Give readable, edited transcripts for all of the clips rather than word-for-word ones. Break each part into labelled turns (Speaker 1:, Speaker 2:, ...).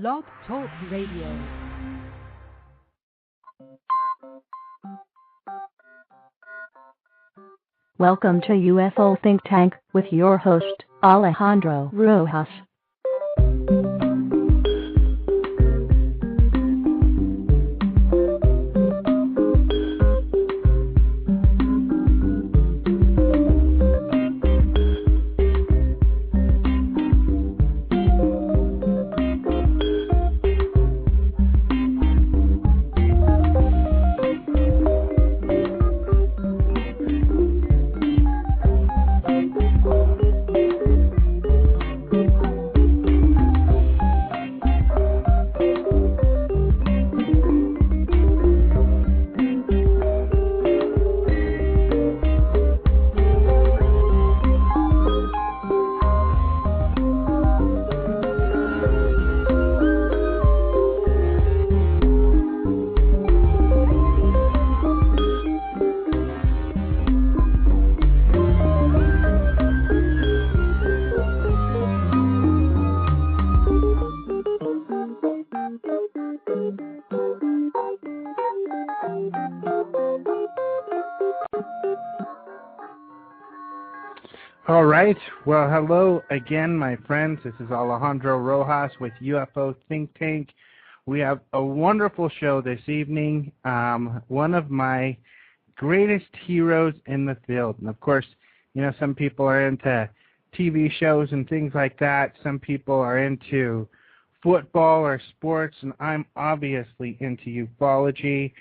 Speaker 1: Blog Talk Radio.
Speaker 2: Welcome to UFO Think Tank with your host, Alejandro Rojas.
Speaker 3: All right. Well, hello again, my friends. This is Alejandro Rojas with UFO Think Tank. We have a wonderful show this evening. One of my greatest heroes in the field. And, of course, you know, some people are into TV shows and things like that. Some people are into football or sports, and I'm obviously into ufology.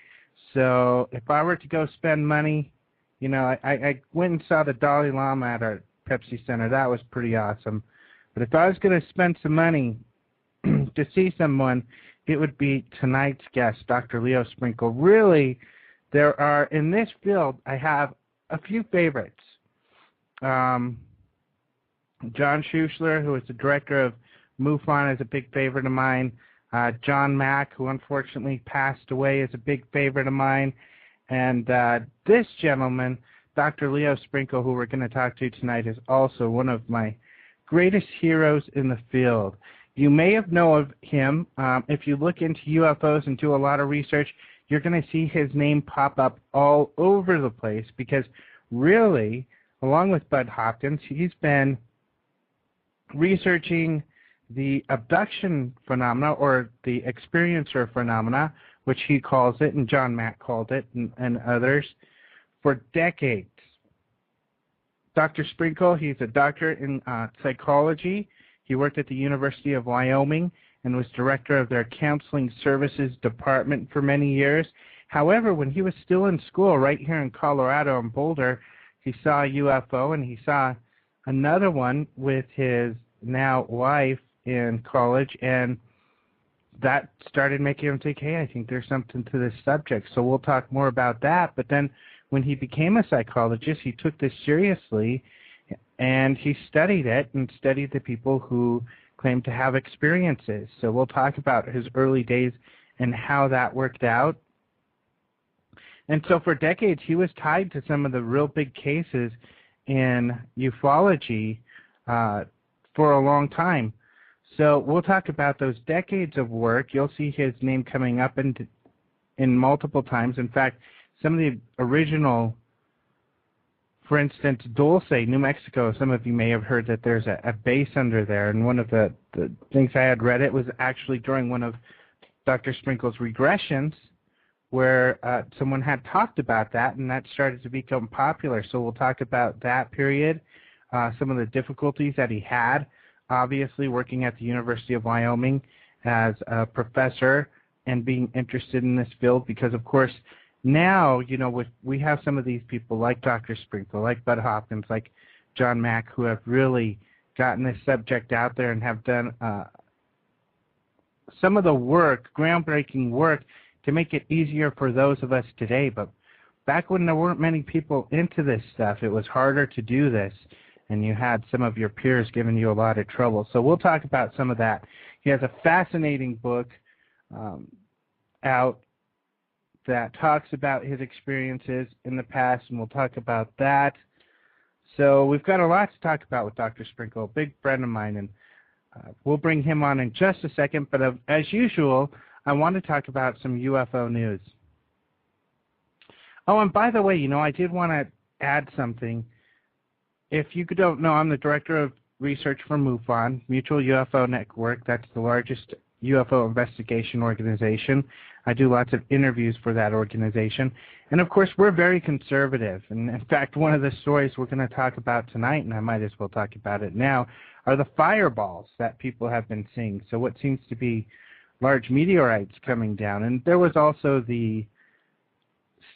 Speaker 3: So if I were to go spend money, you know, I went and saw the Dalai Lama at our Pepsi Center. That was pretty awesome. But if I was going to spend some money to see someone, it would be tonight's guest, Dr. Leo Sprinkle. Really, there are, in this field, I have a few favorites. John Schuessler, who is the director of MUFON, is a big favorite of mine. John Mack, who unfortunately passed away, is a big favorite of mine. And this gentleman, Dr. Leo Sprinkle, who we're going to talk to tonight, is also one of my greatest heroes in the field. You may have known of him. If you look into UFOs and do a lot of research, you're going to see his name pop up all over the place because really, along with Bud Hopkins, he's been researching the abduction phenomena or the experiencer phenomena, which he calls it, and John Mack called it, and others, for decades. Dr. Sprinkle, he's a doctor in psychology. He worked at the University of Wyoming and was director of their counseling services department for many years. However, when he was still in school right here in Colorado in Boulder, he saw a UFO, and he saw another one with his now wife in college, and that started making him think, hey, I think there's something to this subject. So we'll talk more about that. But then when he became a psychologist, he took this seriously, and he studied it and studied the people who claimed to have experiences. So we'll talk about his early days and how that worked out. And so for decades, he was tied to some of the real big cases in ufology for a long time. So we'll talk about those decades of work. You'll see his name coming up in multiple times. In fact, some of the original, for instance, Dulce, New Mexico, some of you may have heard that there's a base under there. And one of the things I had read, it was actually during one of Dr. Sprinkle's regressions where someone had talked about that, and that started to become popular. So we'll talk about that period, some of the difficulties that he had, obviously working at the University of Wyoming as a professor and being interested in this field because, of course, now, you know, we have some of these people like Dr. Sprinkle, like Bud Hopkins, like John Mack, who have really gotten this subject out there and have done some of the work, groundbreaking work, to make it easier for those of us today. But back when there weren't many people into this stuff, it was harder to do this, and you had some of your peers giving you a lot of trouble. So we'll talk about some of that. He has a fascinating book out that talks about his experiences in the past, and we'll talk about that. So we've got a lot to talk about with Dr. Sprinkle, a big friend of mine, and We'll bring him on in just a second, but as usual, I want to talk about some UFO news. Oh, and by the way, I did want to add something. If you don't know, I'm the director of research for MUFON, Mutual UFO Network. That's the largest UFO investigation organization. I do lots of interviews for that organization. And, of course, we're very conservative. And, in fact, one of the stories we're going to talk about tonight, and I might as well talk about it now, are the fireballs that people have been seeing. So what seems to be large meteorites coming down. And there was also the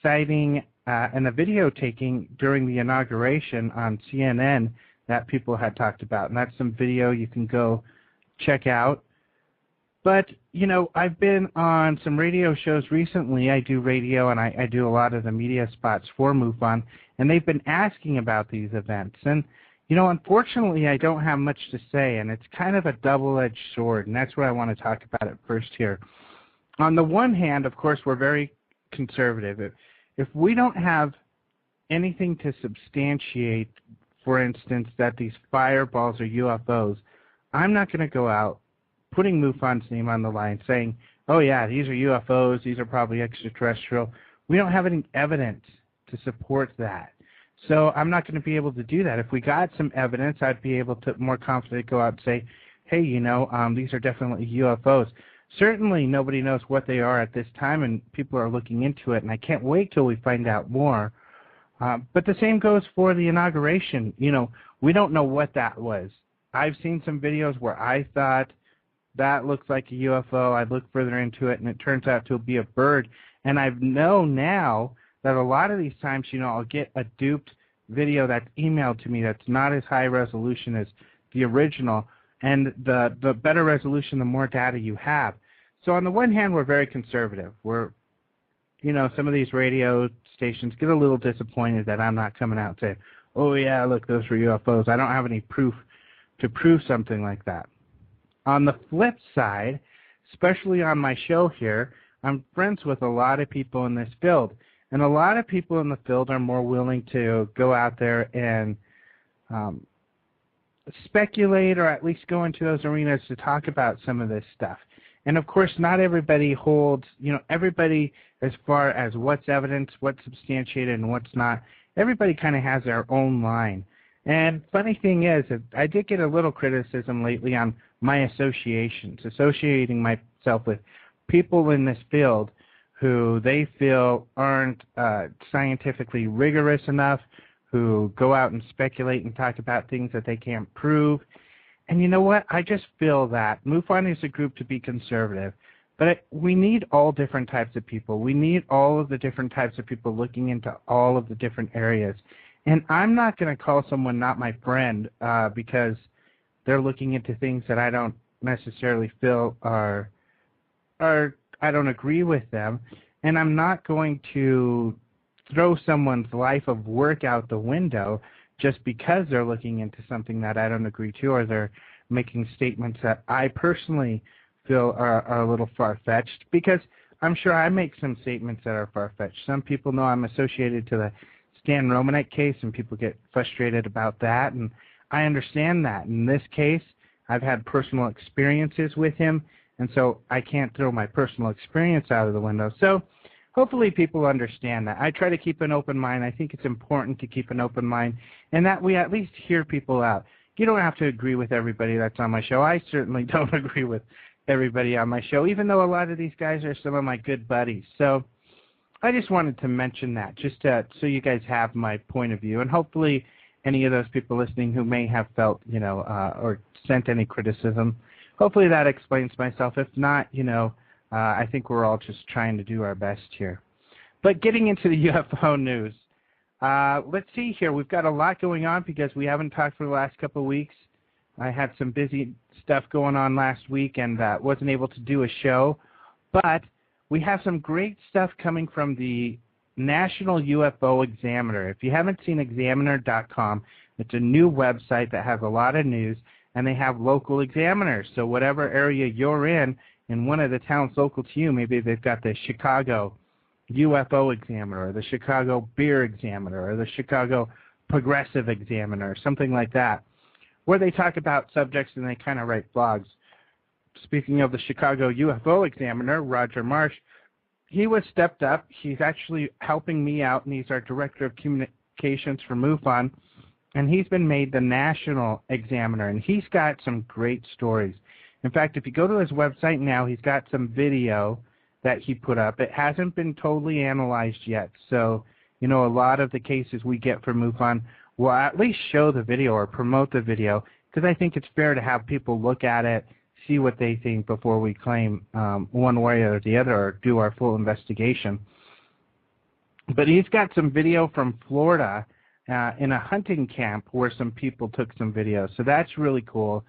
Speaker 3: sighting and the video taking during the inauguration on CNN that people had talked about. And that's some video you can go check out. But, I've been on some radio shows recently. I do radio and I do a lot of the media spots for MUFON, and they've been asking about these events. And, unfortunately, I don't have much to say, and it's kind of a double-edged sword, and that's what I want to talk about at first here. On the one hand, of course, we're very conservative. If we don't have anything to substantiate, for instance, that these fireballs are UFOs, I'm not going to go out putting MUFON's name on the line saying, oh, yeah, these are UFOs, these are probably extraterrestrial. We don't have any evidence to support that. So I'm not going to be able to do that. If we got some evidence, I'd be able to more confidently go out and say, hey, these are definitely UFOs. Certainly nobody knows what they are at this time, and people are looking into it, and I can't wait till we find out more. But the same goes for the inauguration. We don't know what that was. I've seen some videos where I thought that looks like a UFO. I looked further into it, and it turns out to be a bird. And I know now that a lot of these times, I'll get a duped video that's emailed to me that's not as high resolution as the original. And the better resolution, the more data you have. So on the one hand, we're very conservative. We're, some of these radio stations get a little disappointed that I'm not coming out and saying, oh, yeah, look, those were UFOs. I don't have any proof to prove something like that. On the flip side, especially on my show here, I'm friends with a lot of people in this field. And a lot of people in the field are more willing to go out there and speculate or at least go into those arenas to talk about some of this stuff. And, of course, not everybody holds, everybody as far as what's evidence, what's substantiated, and what's not, everybody kind of has their own line. And funny thing is, I did get a little criticism lately on my associations, associating myself with people in this field who they feel aren't scientifically rigorous enough, who go out and speculate and talk about things that they can't prove. And you know what? I just feel that MUFON is a group to be conservative, but we need all different types of people. We need all of the different types of people looking into all of the different areas. And I'm not going to call someone not my friend because they're looking into things that I don't necessarily feel are I don't agree with them. And I'm not going to throw someone's life of work out the window just because they're looking into something that I don't agree to, or they're making statements that I personally feel are a little far-fetched, because I'm sure I make some statements that are far-fetched. Some people know I'm associated to the Stan Romanek case, and people get frustrated about that, and I understand that. In this case, I've had personal experiences with him, and so I can't throw my personal experience out of the window. So hopefully people understand that. I try to keep an open mind. I think it's important to keep an open mind and that we at least hear people out. You don't have to agree with everybody that's on my show. I certainly don't agree with everybody on my show, even though a lot of these guys are some of my good buddies. So I just wanted to mention that, just so you guys have my point of view. And hopefully any of those people listening who may have felt, or sent any criticism, hopefully that explains myself. If not, I think we're all just trying to do our best here. But getting into the UFO news, let's see here. We've got a lot going on because we haven't talked for the last couple of weeks. I had some busy stuff going on last week and wasn't able to do a show. But we have some great stuff coming from the National UFO Examiner. If you haven't seen examiner.com, it's a new website that has a lot of news, and they have local examiners. So whatever area you're in one of the towns local to you, maybe they've got the Chicago UFO Examiner, or the Chicago Beer Examiner, or the Chicago Progressive Examiner, or something like that. or they talk about subjects and they kind of write blogs. Speaking of the Chicago UFO Examiner, Roger Marsh, he was stepped up. He's actually helping me out, and he's our Director of Communications for MUFON, and he's been made the National Examiner, and he's got some great stories. In fact, if you go to his website now, he's got some video that he put up. It hasn't been totally analyzed yet, so, you know, a lot of the cases we get from MUFON will at least show the video or promote the video, because I think it's fair to have people look at it, see what they think before we claim one way or the other or do our full investigation. But he's got some video from Florida in a hunting camp where some people took some videos. So that's really cool.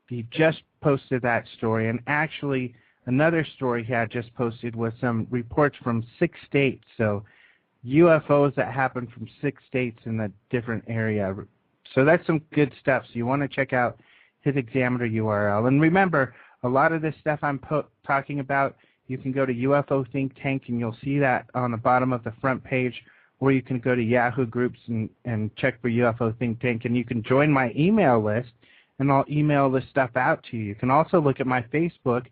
Speaker 3: He just posted that story. And actually, another story he had just posted was some reports from 6 states. So UFOs that happen from 6 states in a different area. So that's some good stuff. So you want to check out his Examiner URL. And remember, a lot of this stuff I'm talking about, you can go to UFO Think Tank and you'll see that on the bottom of the front page, or you can go to Yahoo Groups and check for UFO Think Tank, and you can join my email list, and I'll email this stuff out to you. You can also look at my Facebook,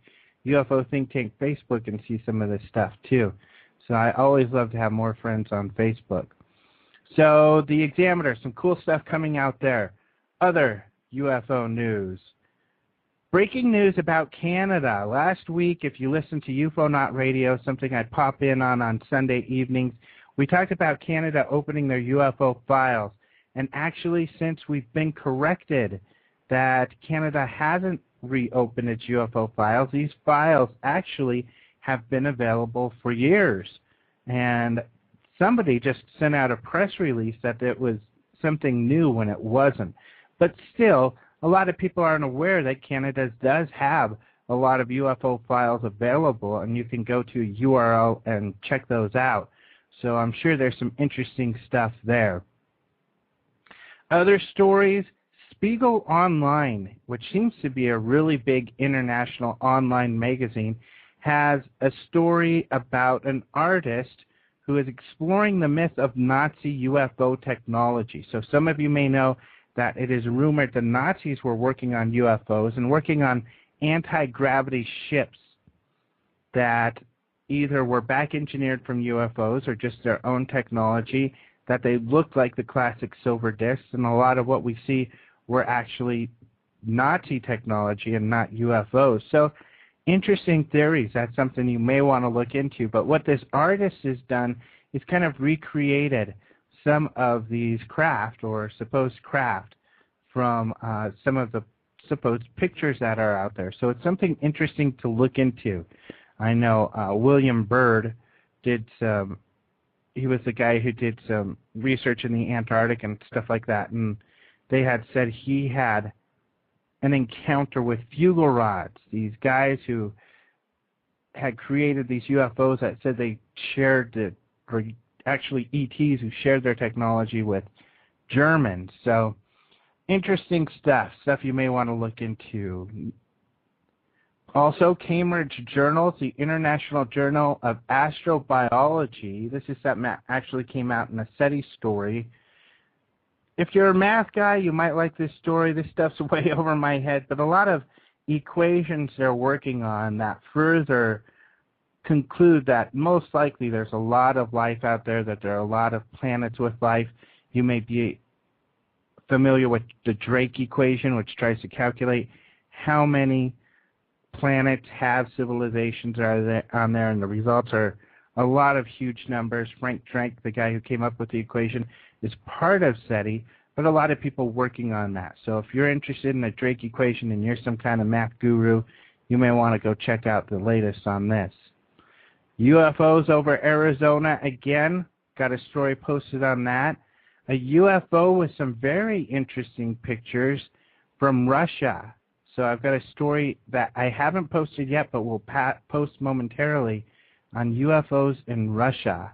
Speaker 3: UFO Think Tank Facebook, and see some of this stuff too. So I always love to have more friends on Facebook. So the Examiner, some cool stuff coming out there. Other UFO news. Breaking news about Canada. Last week, if you listen to UFO Not Radio, something I pop in on Sunday evenings, we talked about Canada opening their UFO files. And actually, since we've been corrected that Canada hasn't reopened its UFO files, these files actually have been available for years. And somebody just sent out a press release that it was something new when it wasn't. But still, a lot of people aren't aware that Canada does have a lot of UFO files available, and you can go to a URL and check those out. So I'm sure there's some interesting stuff there. Other stories, Spiegel Online, which seems to be a really big international online magazine, has a story about an artist who is exploring the myth of Nazi UFO technology. So some of you may know that it is rumored the Nazis were working on UFOs and working on anti-gravity ships that either were back engineered from UFOs or just their own technology, that they looked like the classic silver discs, and a lot of what we see were actually Nazi technology and not UFOs. So interesting theories. That's something you may want to look into. But what this artist has done is kind of recreated some of these craft or supposed craft from some of the supposed pictures that are out there. So it's something interesting to look into. I know William Byrd did some, he was the guy who did some research in the Antarctic and stuff like that, and they had said he had an encounter with fugal rods, these guys who had created these UFOs that said they shared the, or actually ETs who shared their technology with Germans. So interesting stuff you may want to look into. Also, Cambridge Journals, the International Journal of Astrobiology. This is something that actually came out in a SETI story. If you're a math guy, you might like this story. This stuff's way over my head, but a lot of equations they're working on that further conclude that most likely there's a lot of life out there, that there are a lot of planets with life. You may be familiar with the Drake equation, which tries to calculate how many planets have civilizations are on there, and the results are a lot of huge numbers. Frank Drake, the guy who came up with the equation, is part of SETI, but a lot of people working on that. So if you're interested in the Drake equation and you're some kind of math guru, you may want to go check out the latest on this. UFOs over Arizona again. Got a story posted on that. A UFO with some very interesting pictures from Russia. So I've got a story that I haven't posted yet, but will post momentarily on UFOs in Russia.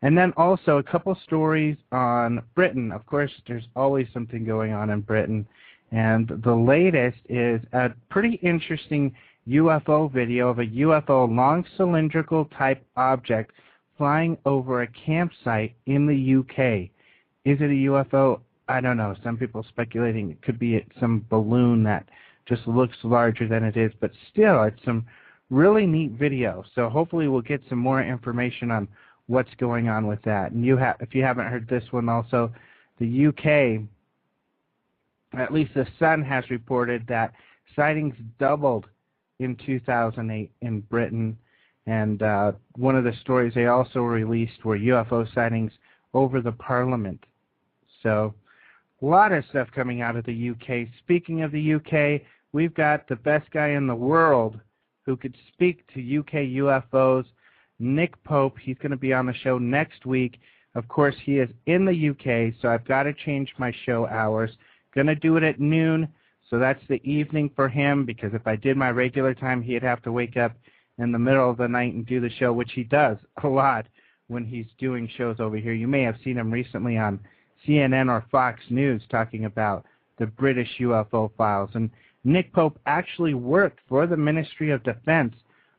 Speaker 3: And then also a couple stories on Britain. Of course, there's always something going on in Britain. And the latest is a pretty interesting UFO video of a UFO long cylindrical type object flying over a campsite in the UK. Is it a UFO? I don't know, some people speculating it could be some balloon that just looks larger than it is, but still, it's some really neat video. So hopefully we'll get some more information on what's going on with that. And if you haven't heard this one also, the UK, at least the Sun has reported that sightings doubled in 2008 in Britain. And one of the stories they also released were UFO sightings over the Parliament. So a lot of stuff coming out of the UK. Speaking of the UK, we've got the best guy in the world who could speak to UK UFOs, Nick Pope. He's going to be on the show next week. Of course, he is in the UK, so I've got to change my show hours. Going to do it at noon, so that's the evening for him, because if I did my regular time, he'd have to wake up in the middle of the night and do the show, which he does a lot when he's doing shows over here. You may have seen him recently on CNN or Fox News talking about the British UFO files. And Nick Pope actually worked for the Ministry of Defense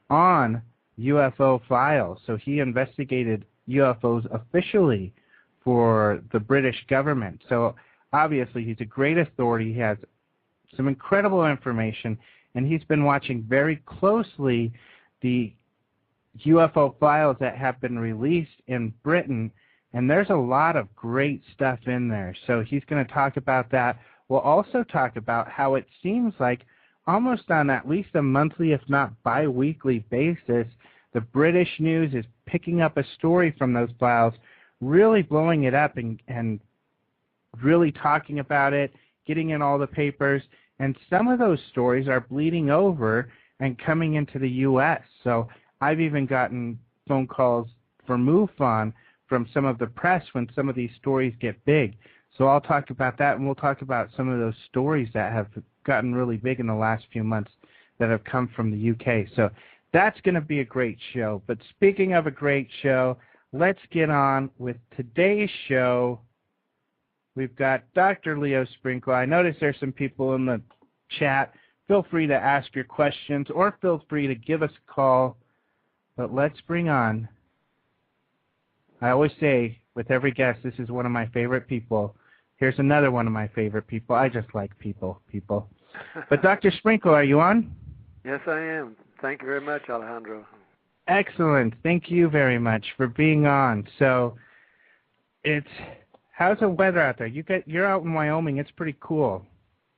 Speaker 3: on UFO files, so he investigated UFOs officially for the British government. So obviously he's a great authority. He has some incredible information, and he's been watching very closely the UFO files that have been released in Britain, and there's a lot of great stuff in there. So he's going to talk about that. We'll also talk about how it seems like almost on at least a monthly, if not bi-weekly basis, the British news is picking up a story from those files, really blowing it up and really talking about it, getting in all the papers, and some of those stories are bleeding over and coming into the U.S. So I've even gotten phone calls for MUFON from some of the press when some of these stories get big. So I'll talk about that, and we'll talk about some of those stories that have gotten really big in the last few months that have come from the UK. So that's going to be a great show. But speaking of a great show, let's get on with today's show. We've got Dr. Leo Sprinkle. I notice there's some people in the chat. Feel free to ask your questions or feel free to give us a call. But let's bring on, I always say with every guest, this is one of my favorite people. Here's another one of my favorite people. I just like people. But Dr. Sprinkle, are you on?
Speaker 4: Yes, I am. Thank you very much, Alejandro.
Speaker 3: Excellent. Thank you very much for being on. So, how's the weather out there? You're out in Wyoming. It's pretty cool.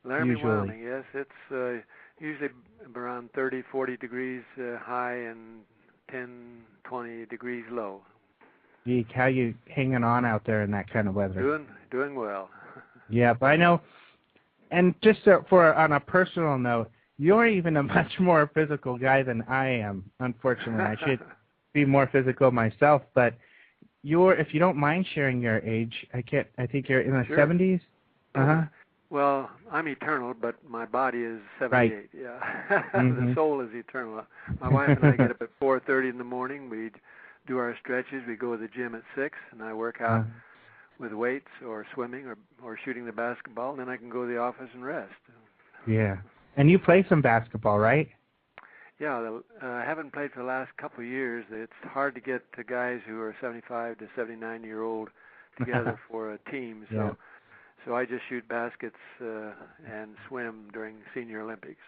Speaker 4: Laramie,
Speaker 3: usually.
Speaker 4: Wyoming. Yes, it's usually around 30, 40 degrees high and 10, 20 degrees low.
Speaker 3: Geek, how you hanging on out there in that kind of weather?
Speaker 4: Doing well.
Speaker 3: Yeah, but I know. And just on a personal note, you're even a much more physical guy than I am. Unfortunately, I should be more physical myself. But if you don't mind sharing your age, I think you're in the
Speaker 4: Sure.
Speaker 3: 70s.
Speaker 4: Well, I'm eternal, but my body is 78.
Speaker 3: Right.
Speaker 4: Yeah,
Speaker 3: Mm-hmm.
Speaker 4: The soul is eternal. My wife and I get up at 4:30 in the morning. We do our stretches. We go to the gym at 6, and I work out with weights or swimming or shooting the basketball, and then I can go to the office and rest.
Speaker 3: Yeah. And you play some basketball, right?
Speaker 4: Yeah, I haven't played for the last couple of years. It's hard to get to guys who are 75 to 79-year-old together for a team. So I just shoot baskets and swim during Senior Olympics.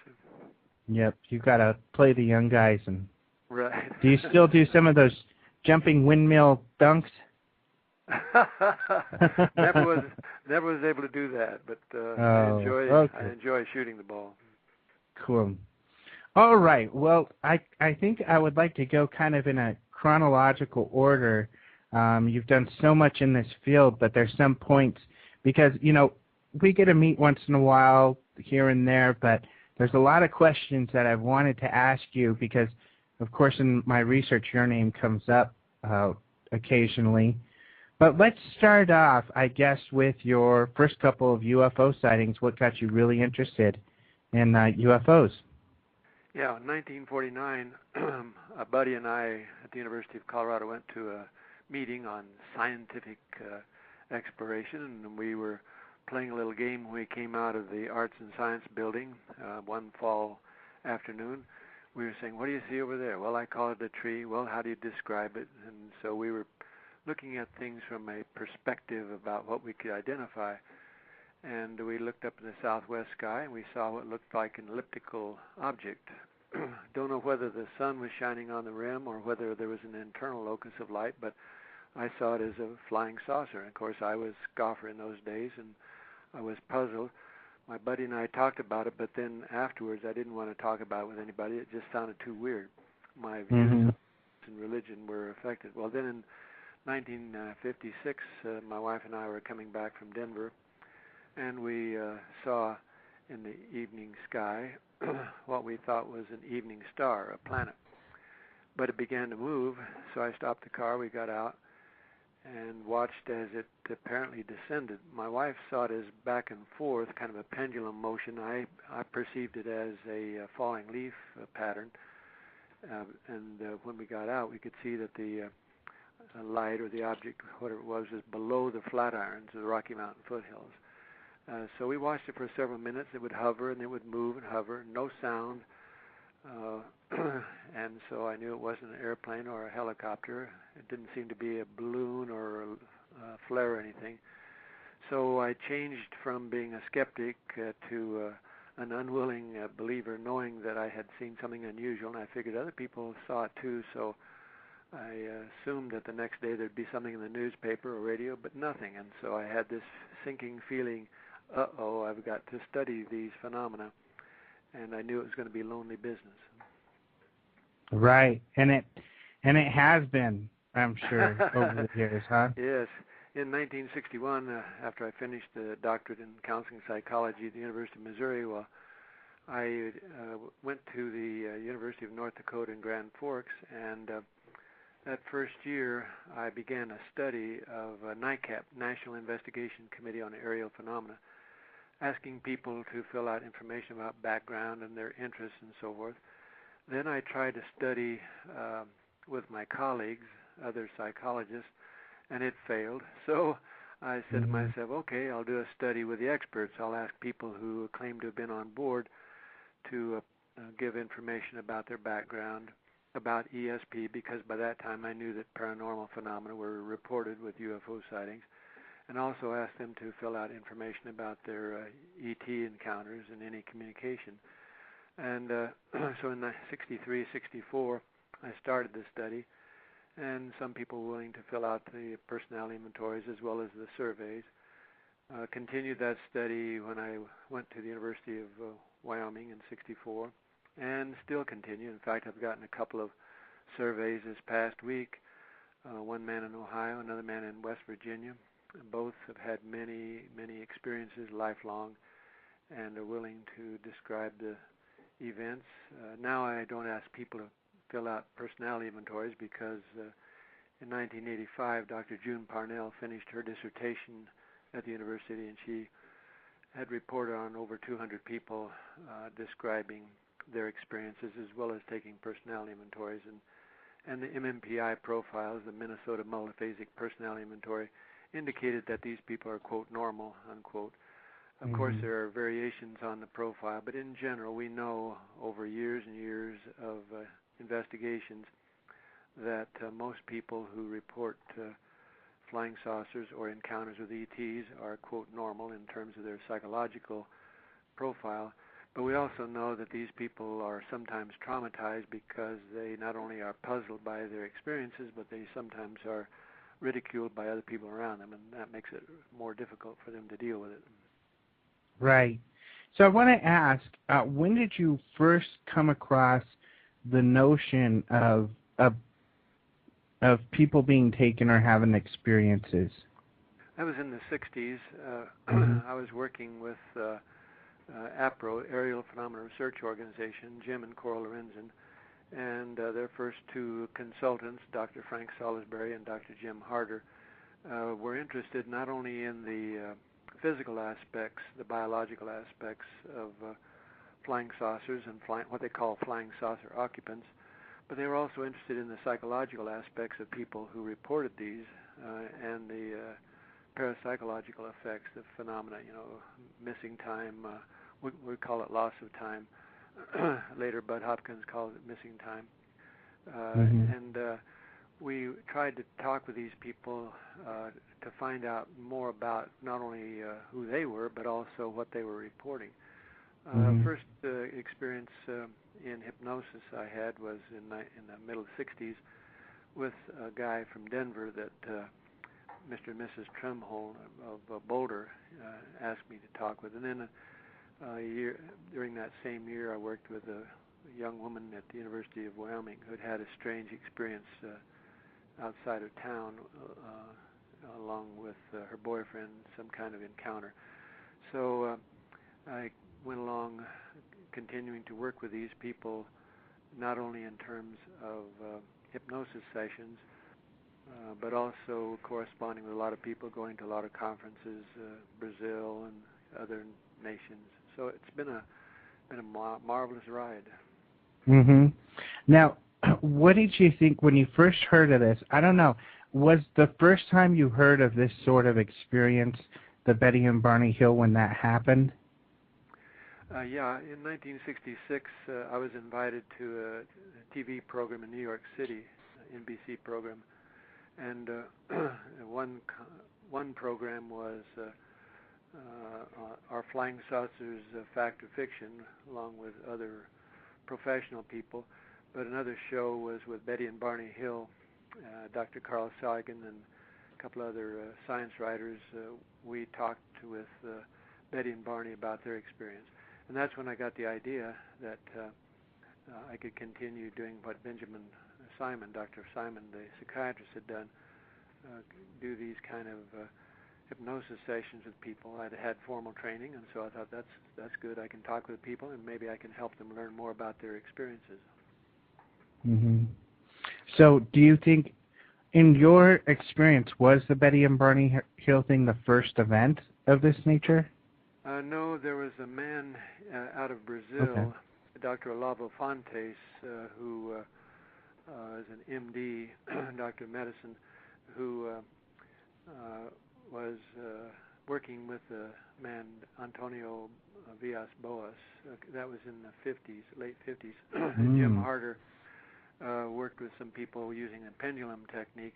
Speaker 3: Yep, you got to play the young guys. And
Speaker 4: right.
Speaker 3: Do you still do some of those jumping windmill dunks?
Speaker 4: never was able to do that, but I enjoy shooting the ball.
Speaker 3: Cool. All right. Well, I think I would like to go kind of in a chronological order. You've done so much in this field, but there's some points because, we get to meet once in a while here and there, but there's a lot of questions that I've wanted to ask you because, of course, in my research, your name comes up occasionally. But let's start off, I guess, with your first couple of UFO sightings. What got you really interested in UFOs?
Speaker 4: Yeah, in 1949, a buddy and I at the University of Colorado went to a meeting on scientific exploration, and we were playing a little game when we came out of the Arts and Science building one fall afternoon. We were saying, what do you see over there? Well, I call it a tree. Well, how do you describe it? And so we were looking at things from a perspective about what we could identify. and we looked up in the southwest sky, and we saw what looked like an elliptical object. Don't know whether the sun was shining on the rim or whether there was an internal locus of light, but I saw it as a flying saucer. And of course, I was a scoffer in those days, and I was puzzled. My buddy and I talked about it, but then afterwards I didn't want to talk about it with anybody. It just sounded too weird. My views in religion were affected. Well, then in 1956, my wife and I were coming back from Denver, and we saw in the evening sky what we thought was an evening star, a planet. But it began to move, so I stopped the car, we got out, and watched as it apparently descended. My wife saw it as back and forth, kind of a pendulum motion. I perceived it as a falling leaf pattern. And when we got out, we could see that the light or the object, whatever it was below the Flatirons of the Rocky Mountain foothills. So we watched it for several minutes. It would hover, and it would move and hover, no sound. And so I knew it wasn't an airplane or a helicopter. It didn't seem to be a balloon or a flare or anything. So I changed from being a skeptic to an unwilling believer, knowing that I had seen something unusual, and I figured other people saw it too, so I assumed that the next day there'd be something in the newspaper or radio, but nothing. And so I had this sinking feeling, uh-oh, I've got to study these phenomena, and I knew it was going to be lonely business.
Speaker 3: Right, and it has been, I'm sure, over the years, huh?
Speaker 4: Yes. In 1961, after I finished the doctorate in counseling psychology at the University of Missouri, well, I went to the University of North Dakota in Grand Forks, and that first year I began a study of NICAP, National Investigation Committee on Aerial Phenomena, asking people to fill out information about background and their interests and so forth. Then I tried to study with my colleagues, other psychologists, and it failed. So I said to myself, okay, I'll do a study with the experts. I'll ask people who claim to have been on board to give information about their background, about ESP, because by that time I knew that paranormal phenomena were reported with UFO sightings, and also asked them to fill out information about their ET encounters and any communication. And so in 63, 64, I started this study, and some people were willing to fill out the personality inventories as well as the surveys. Continued that study when I went to the University of Wyoming in 64, and still continue. In fact, I've gotten a couple of surveys this past week, one man in Ohio, another man in West Virginia. Both have had many, many experiences, lifelong, and are willing to describe the events. Now I don't ask people to fill out personality inventories because in 1985, Dr. June Parnell finished her dissertation at the university, and she had reported on over 200 people describing their experiences as well as taking personality inventories. And the MMPI profiles, the Minnesota Multiphasic Personality Inventory, indicated that these people are, quote, normal, unquote. Of course, there are variations on the profile, but in general, we know over years and years of investigations that most people who report flying saucers or encounters with ETs are, quote, normal in terms of their psychological profile. But we also know that these people are sometimes traumatized because they not only are puzzled by their experiences, but they sometimes are ridiculed by other people around them, and that makes it more difficult for them to deal with it.
Speaker 3: Right. So I want to ask, when did you first come across the notion of people being taken or having experiences?
Speaker 4: That was in the 60s. I was working with APRO, Aerial Phenomena Research Organization, Jim and Coral Lorenzen, and their first two consultants, Dr. Frank Salisbury and Dr. Jim Harder, were interested not only in the physical aspects, the biological aspects of flying saucers and what they call flying saucer occupants, but they were also interested in the psychological aspects of people who reported these and the parapsychological effects, the phenomena, missing time. We call it loss of time. Later, Bud Hopkins calls it missing time. And we tried to talk with these people to find out more about not only who they were, but also what they were reporting. First experience in hypnosis I had was in the middle 60s with a guy from Denver that Mr. and Mrs. Tremhole of Boulder asked me to talk with. And then during that same year, I worked with a young woman at the University of Wyoming who had a strange experience outside of town along with her boyfriend, some kind of encounter. So I went along continuing to work with these people, not only in terms of hypnosis sessions, but also corresponding with a lot of people, going to a lot of conferences, Brazil and other nations. So it's been a marvelous ride.
Speaker 3: Mm-hmm. Now, what did you think when you first heard of this? I don't know. Was the first time you heard of this sort of experience the Betty and Barney Hill when that happened?
Speaker 4: Yeah, in 1966, I was invited to a TV program in New York City, NBC program, and one program was our Flying Saucers Fact or Fiction, along with other professional people. But another show was with Betty and Barney Hill, Dr. Carl Sagan, and a couple other science writers. We talked with Betty and Barney about their experience. And that's when I got the idea that I could continue doing what Benjamin Simon, Dr. Simon, the psychiatrist, had done, do these kind of hypnosis sessions with people. I'd had formal training, and so I thought that's good. I can talk with people, and maybe I can help them learn more about their experiences.
Speaker 3: Mm-hmm. So do you think, in your experience, was the Betty and Barney Hill thing the first event of this nature?
Speaker 4: No, there was a man out of Brazil, Dr. Olavo Fontes, who is an MD, doctor of medicine, who was working with a man, Antonio Villas-Boas. That was in the 50s, late 50s. Jim Harder worked with some people using a pendulum technique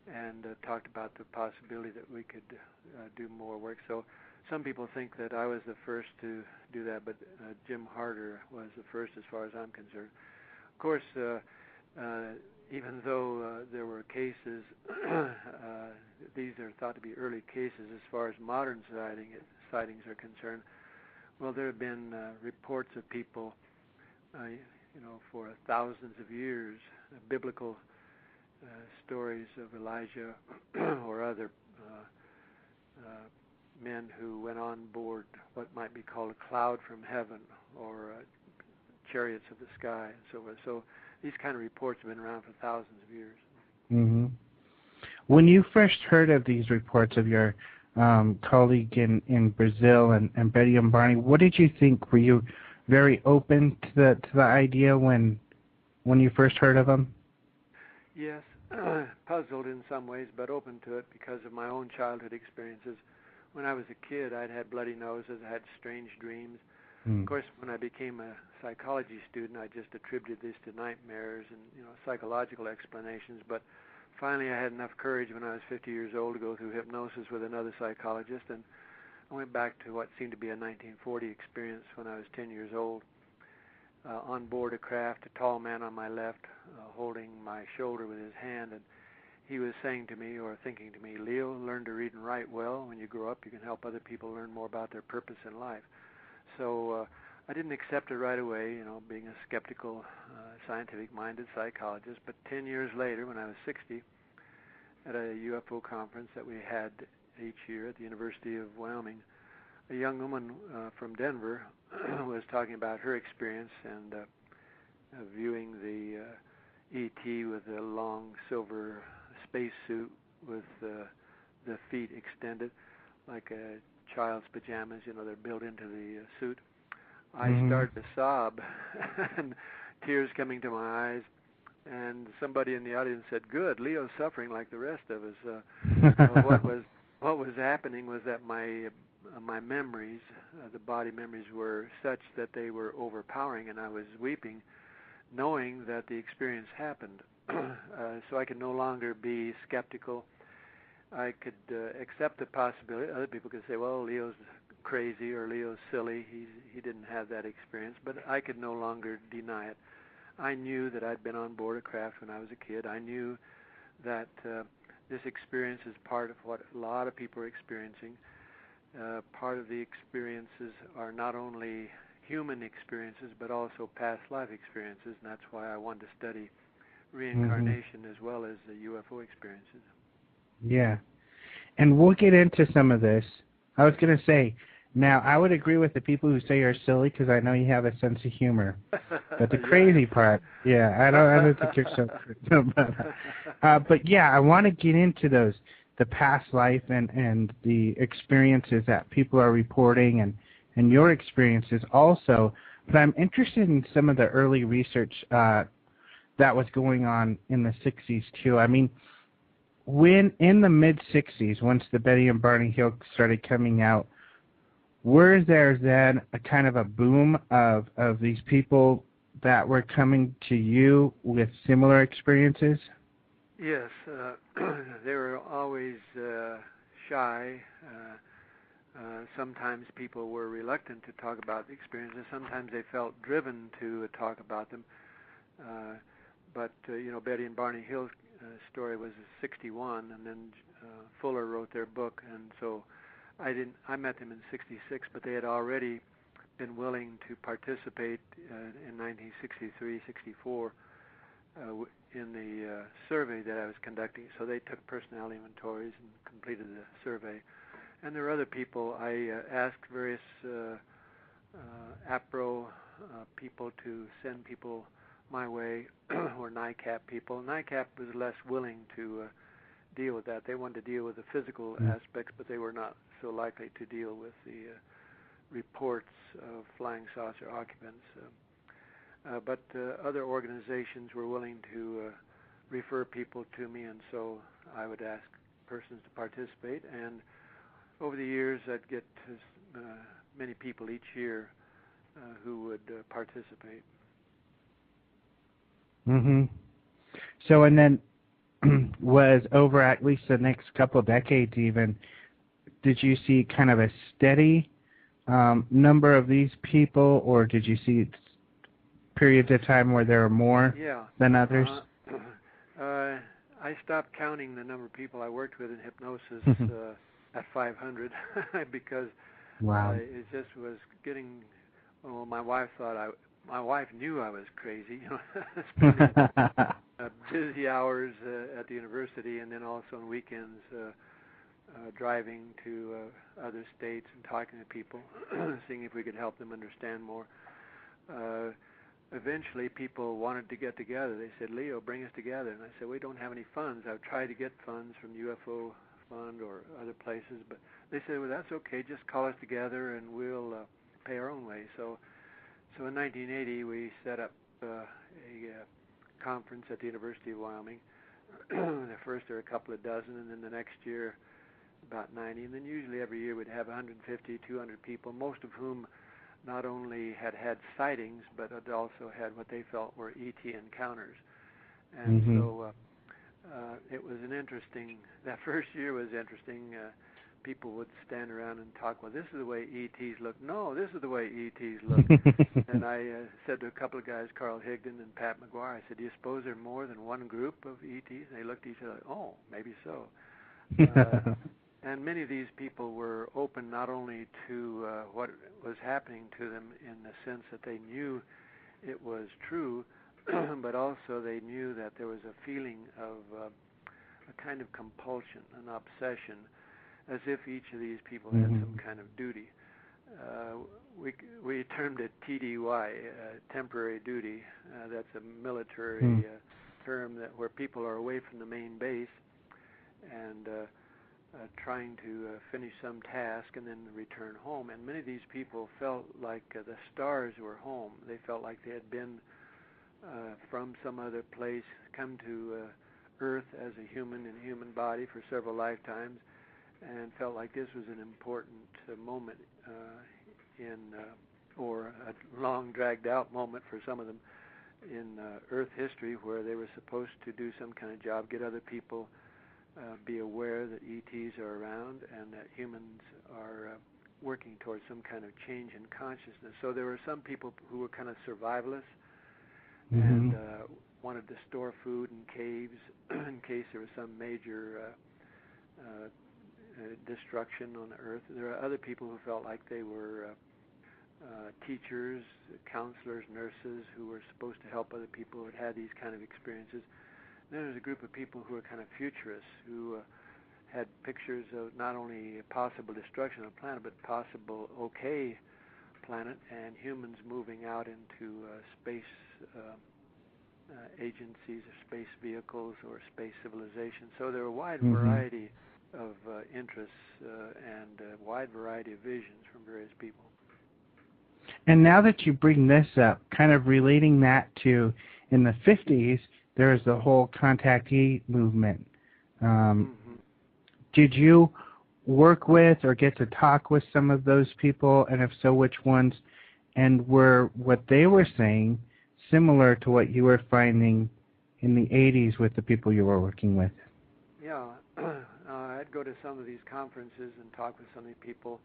Speaker 4: and talked about the possibility that we could do more work. So some people think that I was the first to do that, but Jim Harder was the first as far as I'm concerned. Of course, even though there were cases, these are thought to be early cases as far as modern sightings are concerned. Well, there have been reports of people, for thousands of years, biblical stories of Elijah or other men who went on board what might be called a cloud from heaven or chariots of the sky and so forth. So these kind of reports have been around for thousands of years.
Speaker 3: Mm-hmm. When you first heard of these reports of your colleague in Brazil and Betty and Barney, what did you think? Were you very open to the idea when you first heard of them? Yes,
Speaker 4: puzzled in some ways, but open to it because of my own childhood experiences. When I was a kid, I'd had bloody noses, I had strange dreams. Of course, when I became a psychology student, I just attributed this to nightmares and psychological explanations. But finally, I had enough courage when I was 50 years old to go through hypnosis with another psychologist, and I went back to what seemed to be a 1940 experience when I was 10 years old. On board a craft, a tall man on my left holding my shoulder with his hand, and he was saying to me, or thinking to me, "Leo, learn to read and write well. When you grow up, you can help other people learn more about their purpose in life." So I didn't accept it right away, being a skeptical, scientific-minded psychologist. But 10 years later, when I was 60, at a UFO conference that we had each year at the University of Wyoming, a young woman from Denver was talking about her experience and viewing the ET with a long silver spacesuit with the feet extended like a child's pajamas, they're built into the suit. I started to sob and tears coming to my eyes, and somebody in the audience said, "Good, Leo's suffering like the rest of us." What was happening was that my memories, the body memories, were such that they were overpowering, and I was weeping knowing that the experience happened. So I could no longer be skeptical. I could accept the possibility. Other people could say, well, Leo's crazy or Leo's silly. He didn't have that experience. But I could no longer deny it. I knew that I'd been on board a craft when I was a kid. I knew that this experience is part of what a lot of people are experiencing. Part of the experiences are not only human experiences, but also past life experiences, and that's why I wanted to study reincarnation as well as the UFO experiences.
Speaker 3: Yeah. And we'll get into some of this. I was going to say, now, I would agree with the people who say you're silly because I know you have a sense of humor. But the crazy part, I don't think you're so. But yeah, I want to get into those, the past life and the experiences that people are reporting and your experiences also. But I'm interested in some of the early research that was going on in the 60s too. I mean, when in the mid-60s, once the Betty and Barney Hill started coming out, were there then a kind of a boom of these people that were coming to you with similar experiences?
Speaker 4: Yes, they were always shy. Sometimes people were reluctant to talk about the experiences. Sometimes they felt driven to talk about them. But Betty and Barney Hill's story was 61, and then Fuller wrote their book, and so I met them in 66, but they had already been willing to participate in 1963, 64 in the survey that I was conducting. So they took personality inventories and completed the survey. And there were other people. I asked various APRO people to send people my way, or NICAP people. NICAP was less willing to deal with that. They wanted to deal with the physical aspects, but they were not so likely to deal with the reports of flying saucer occupants. But other organizations were willing to refer people to me, and so I would ask persons to participate. And over the years, I'd get many people each year who would participate.
Speaker 3: Mm-hmm. So, and then was over at least the next couple of decades even, did you see kind of a steady number of these people, or did you see periods of time where there were more than others?
Speaker 4: I stopped counting the number of people I worked with in hypnosis at 500 because it just was getting. Well, my wife knew I was crazy, spending busy hours at the university, and then also on weekends driving to other states and talking to people, seeing if we could help them understand more. Eventually, people wanted to get together. They said, Leo, bring us together. And I said, we don't have any funds. I've tried to get funds from UFO Fund or other places, but they said, well, that's okay. Just call us together and we'll pay our own way. So in 1980, we set up a conference at the University of Wyoming. The first there were a couple of dozen, and then the next year about 90. And then usually every year we'd have 150, 200 people, most of whom not only had sightings, but had also had what they felt were ET encounters. And so it was that first year was interesting. People would stand around and talk, well, this is the way ETs look. No, this is the way ETs look. And I said to a couple of guys, Carl Higdon and Pat McGuire, I said, do you suppose there are more than one group of ETs? And they looked at each other like, oh, maybe so. And many of these people were open not only to what was happening to them in the sense that they knew it was true, but also they knew that there was a feeling of a kind of compulsion, an obsession, as if each of these people had some kind of duty. We termed it TDY, temporary duty. That's a military term where people are away from the main base and trying to finish some task and then return home. And many of these people felt like the stars were home. They felt like they had been from some other place, come to Earth as a human in a human body for several lifetimes, and felt like this was an important moment or a long dragged out moment for some of them. in Earth history where they were supposed to do some kind of job, get other people be aware that ETs are around and that humans are working towards some kind of change in consciousness. So there were some people who were kind of survivalists and wanted to store food in caves in case there was some major destruction on the Earth. There are other people who felt like they were teachers, counselors, nurses who were supposed to help other people who had had these kind of experiences. Then there's a group of people who are kind of futurists who had pictures of not only possible destruction of the planet, but possible okay planet and humans moving out into space agencies or space vehicles or space civilization. So there are a wide variety of interests and a wide variety of visions from various people.
Speaker 3: And now that you bring this up, kind of relating that to in the 50s, there was the whole contactee movement. Did you work with or get to talk with some of those people, and if so, which ones? And were what they were saying similar to what you were finding in the 80s with the people you were working with?
Speaker 4: Yeah, I'd go to some of these conferences and talk with some of these people,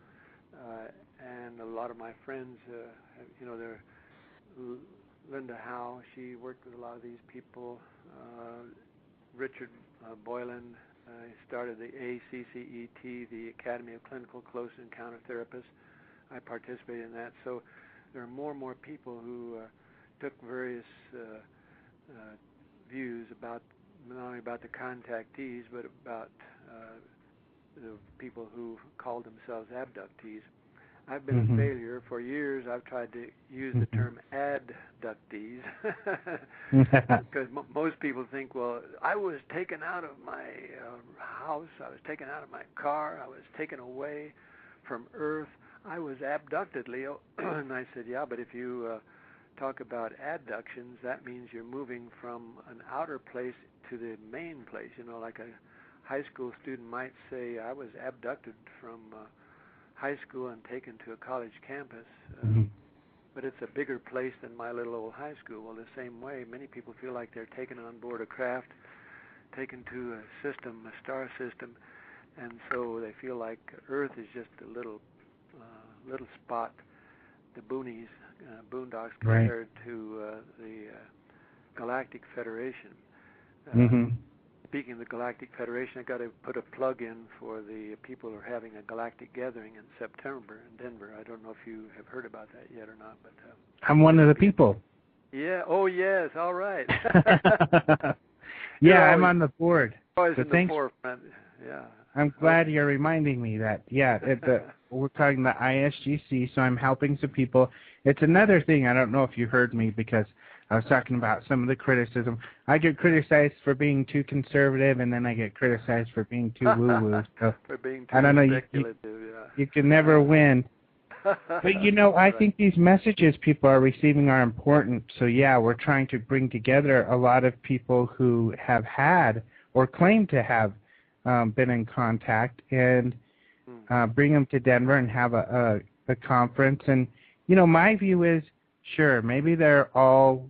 Speaker 4: and a lot of my friends, they're Linda Howe, she worked with a lot of these people. Richard Boylan started the ACCET, the Academy of Clinical Close Encounter Therapists. I participated in that. So there are more and more people who took various views about not only about the contactees, but about the people who called themselves abductees. I've been a failure. For years I've tried to use the term adductees because most people think, well, I was taken out of my house, I was taken out of my car, I was taken away from Earth, I was abducted, Leo. And I said, yeah, but if you talk about adductions, that means you're moving from an outer place to the main place. Like a high school student might say, I was abducted from high school and taken to a college campus, but it's a bigger place than my little old high school. Well, the same way, many people feel like they're taken on board a craft, taken to a system, a star system, and so they feel like Earth is just a little spot, the boondocks compared to the Galactic Federation. Speaking of the Galactic Federation, I got to put a plug in for the people who are having a galactic gathering in September in Denver. I don't know if you have heard about that yet or not, but
Speaker 3: I'm one of the people.
Speaker 4: Yeah. Oh, yes. All right.
Speaker 3: Yeah, I'm on the board.
Speaker 4: Always
Speaker 3: so
Speaker 4: in
Speaker 3: thanks.
Speaker 4: the forefront. Yeah.
Speaker 3: I'm glad you're reminding me that. Yeah, we're talking the ISGC, so I'm helping some people. It's another thing. I don't know if you heard me because I was talking about some of the criticism. I get criticized for being too conservative, and then I get criticized for being too woo-woo. So
Speaker 4: for being too
Speaker 3: I don't know. You can never win. But I think these messages people are receiving are important. So yeah, we're trying to bring together a lot of people who have had or claim to have been in contact and bring them to Denver and have a conference. And my view is, sure, maybe they're all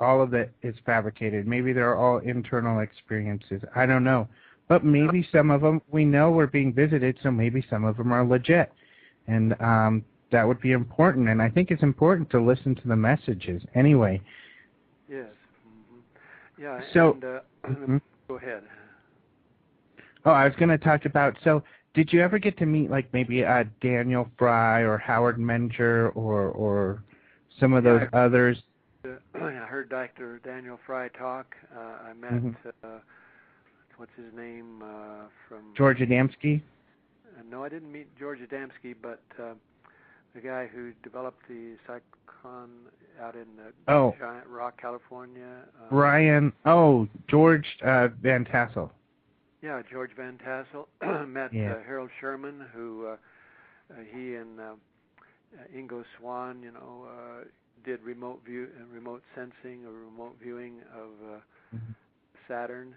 Speaker 3: of it is fabricated. Maybe they're all internal experiences. I don't know. But maybe some of them we know we're being visited, so maybe some of them are legit. And that would be important. And I think it's important to listen to the messages anyway.
Speaker 4: Yes. Yeah,
Speaker 3: so,
Speaker 4: and go ahead.
Speaker 3: Oh, I was going to talk about, so did you ever get to meet like maybe Daniel Fry or Howard Menger or some of those others?
Speaker 4: I heard Dr. Daniel Fry talk. I met, what's his name from...
Speaker 3: George Adamski?
Speaker 4: No, I didn't meet George Adamski, but the guy who developed the Psychon out in Giant Rock, California. George Van Tassel. Yeah, George Van Tassel. Met Harold Sherman, who he and Ingo Swann, did remote sensing or remote viewing of Saturn,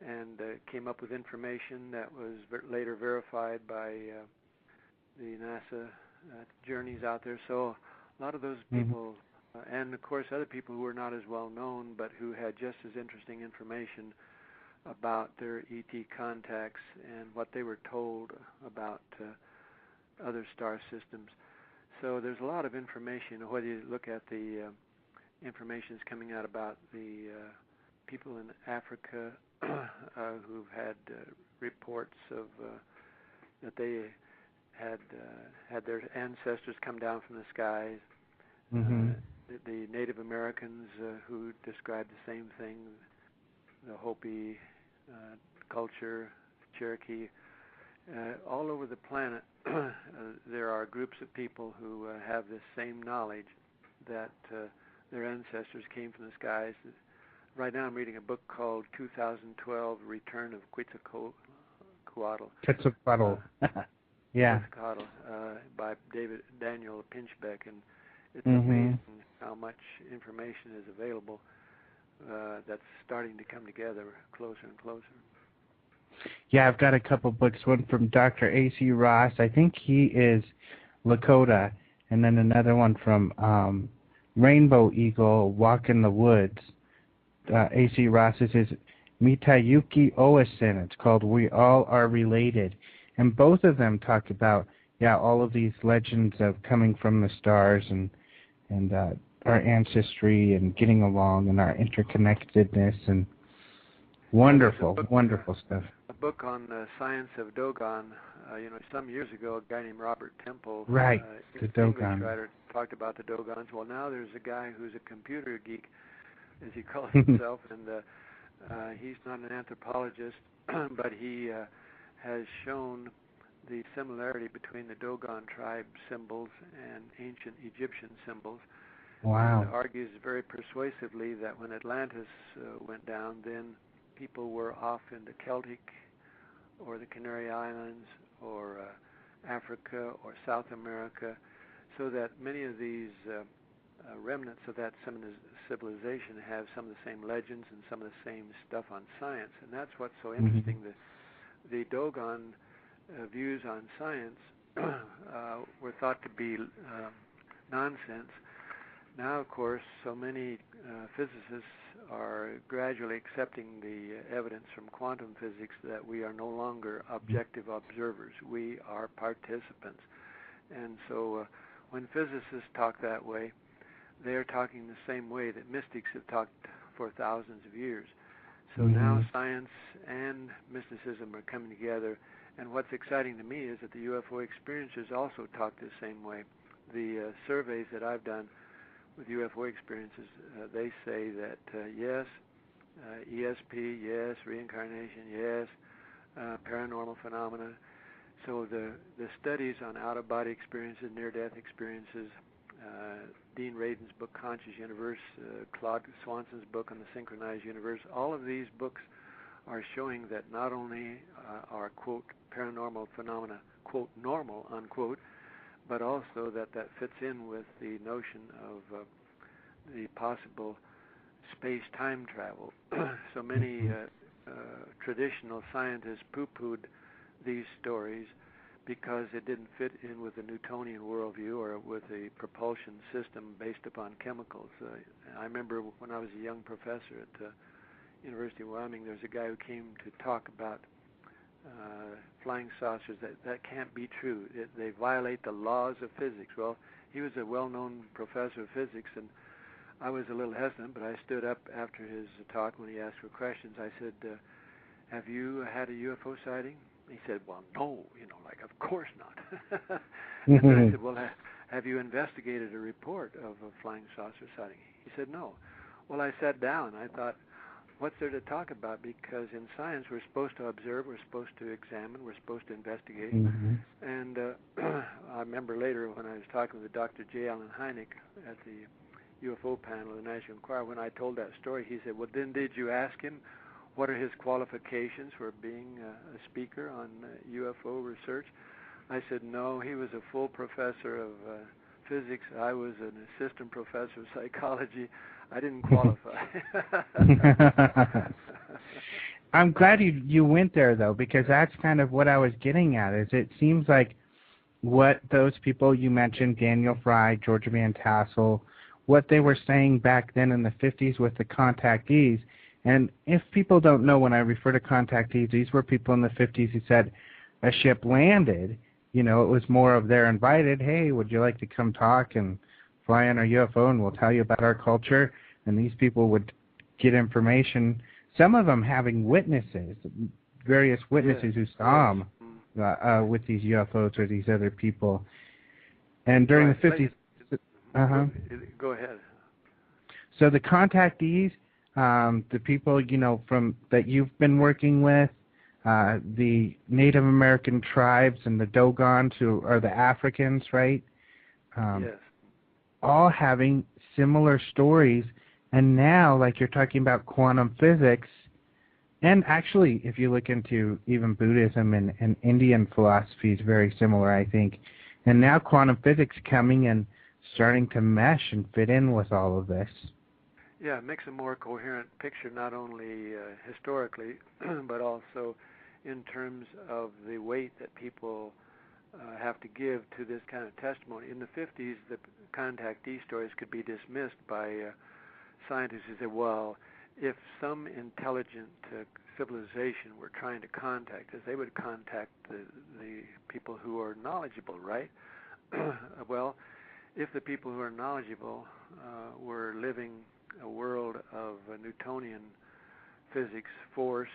Speaker 4: and came up with information that was later verified by the NASA journeys out there. So a lot of those people and of course other people who were not as well known, but who had just as interesting information about their ET contacts and what they were told about other star systems. So there's a lot of information, whether you look at the information that's coming out about the people in Africa who've had reports of that they had their ancestors come down from the skies. The Native Americans who described the same thing, the Hopi culture, Cherokee. All over the planet, there are groups of people who have this same knowledge that their ancestors came from the skies. Right now I'm reading a book called 2012 Return of Quetzalcoatl.
Speaker 3: Quetzalcoatl. Yeah.
Speaker 4: Quetzalcoatl, by Daniel Pinchbeck, and it's amazing how much information is available that's starting to come together closer and closer.
Speaker 3: Yeah, I've got a couple books, one from Dr. A.C. Ross, I think he is Lakota, and then another one from Rainbow Eagle, Walk in the Woods. A.C. Ross's is Mitayuki Owasin. It's called We All Are Related. And both of them talk about, all of these legends of coming from the stars and our ancestry and getting along and our interconnectedness and wonderful stuff.
Speaker 4: A book on the science of Dogon. Some years ago, a guy named Robert Temple,
Speaker 3: right, the Dogon
Speaker 4: English writer, talked about the Dogons. Well, now there's a guy who's a computer geek, as he calls himself, and he's not an anthropologist, but he has shown the similarity between the Dogon tribe symbols and ancient Egyptian symbols.
Speaker 3: Wow.
Speaker 4: And argues very persuasively that when Atlantis went down, then people were off into Celtic or the Canary Islands or Africa or South America, so that many of these remnants of that civilization have some of the same legends and some of the same stuff on science. And that's what's so interesting. The Dogon views on science were thought to be nonsense. Now, of course, so many physicists are gradually accepting the evidence from quantum physics that we are no longer objective observers. We are participants. And so when physicists talk that way, they're talking the same way that mystics have talked for thousands of years. So now science and mysticism are coming together. And what's exciting to me is that the UFO experiencers also talk the same way. The surveys that I've done with UFO experiences, they say that yes, ESP, yes, reincarnation, yes, paranormal phenomena. So the studies on out-of-body experiences, near-death experiences, Dean Radin's book, Conscious Universe, Claude Swanson's book on the Synchronized Universe, all of these books are showing that not only are, quote, paranormal phenomena, quote, normal, unquote, but also that fits in with the notion of the possible space-time travel. So many traditional scientists poo-pooed these stories because it didn't fit in with the Newtonian worldview or with a propulsion system based upon chemicals. I remember when I was a young professor at University of Wyoming, there was a guy who came to talk about flying saucers. That can't be true. They violate the laws of physics. Well, he was a well-known professor of physics, and I was a little hesitant, but I stood up after his talk when he asked for questions. I said, have you had a UFO sighting? He said, well, no, of course not. And then I said, well, have you investigated a report of a flying saucer sighting? He said, no. Well, I sat down. I thought, what's there to talk about? Because in science, we're supposed to observe, we're supposed to examine, we're supposed to investigate. And I remember later when I was talking with Dr. J. Allen Hynek at the UFO panel of the National Enquirer, when I told that story, he said, well, then did you ask him what are his qualifications for being a speaker on UFO research? I said, no, he was a full professor of physics. I was an assistant professor of psychology. I didn't qualify.
Speaker 3: I'm glad you went there, though, because that's kind of what I was getting at, is it seems like what those people you mentioned, Daniel Fry, George Van Tassel, what they were saying back then in the 50s with the contactees. And if people don't know, when I refer to contactees, these were people in the 50s who said a ship landed. You know, it was more of they're invited, hey, would you like to come talk and fly on our UFO and we'll tell you about our culture? And these people would get information, some of them having witnesses, various witnesses who saw them with these UFOs or these other people. And during the 50s...
Speaker 4: Go ahead.
Speaker 3: So the contactees, the people, you know, from that you've been working with, the Native American tribes and the Dogons, who are the Africans, right?
Speaker 4: Yes.
Speaker 3: All having similar stories. And now, like you're talking about quantum physics, and actually, if you look into even Buddhism and Indian philosophy is very similar, I think. And now quantum physics coming and starting to mesh and fit in with all of this.
Speaker 4: Yeah, it makes a more coherent picture, not only historically, but also in terms of the weight that people have to give to this kind of testimony. In the 50s, the contactee stories could be dismissed by scientists who said, well, if some intelligent civilization were trying to contact us, they would contact the people who are knowledgeable, right? Well, if the people who are knowledgeable were living a world of Newtonian physics force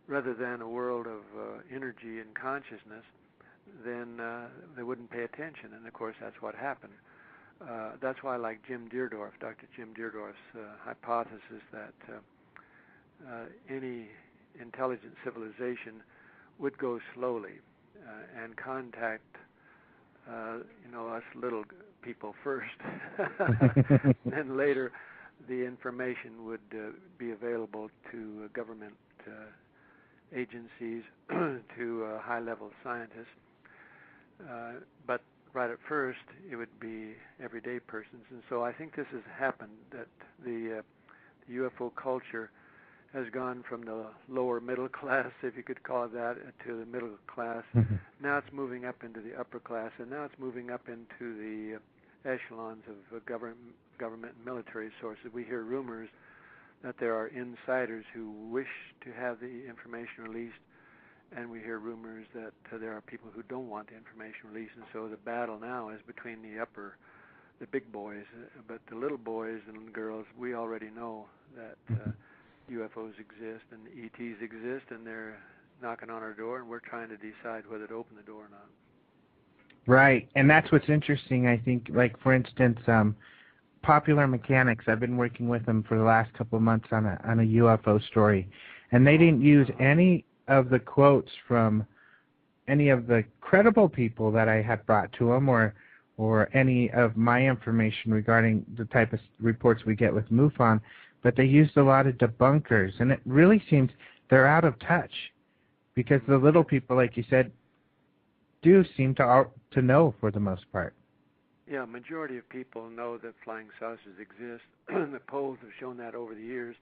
Speaker 4: rather than a world of energy and consciousness, then they wouldn't pay attention. And, of course, that's what happened. That's why I like Dr. Jim Deardorff's hypothesis that any intelligent civilization would go slowly and contact us little people first. And later the information would be available to government agencies, to high-level scientists. But right at first, it would be everyday persons. And so I think this has happened, that the UFO culture has gone from the lower middle class, if you could call it that, to the middle class. Mm-hmm. Now it's moving up into the upper class, and now it's moving up into the echelons of government and military sources. We hear rumors that there are insiders who wish to have the information released, and we hear rumors that there are people who don't want the information released. And so the battle now is between the big boys, but the little boys and girls, we already know that UFOs exist and ETs exist, and they're knocking on our door, and we're trying to decide whether to open the door or not.
Speaker 3: Right, and that's what's interesting, I think. Like, for instance, Popular Mechanics, I've been working with them for the last couple of months on a UFO story, and they didn't use any of the quotes from any of the credible people that I had brought to them, or any of my information regarding the type of reports we get with MUFON, but they used a lot of debunkers, and it really seems they're out of touch, because the little people, like you said, do seem to know for the most part.
Speaker 4: Yeah, majority of people know that flying saucers exist. The polls have shown that over the years.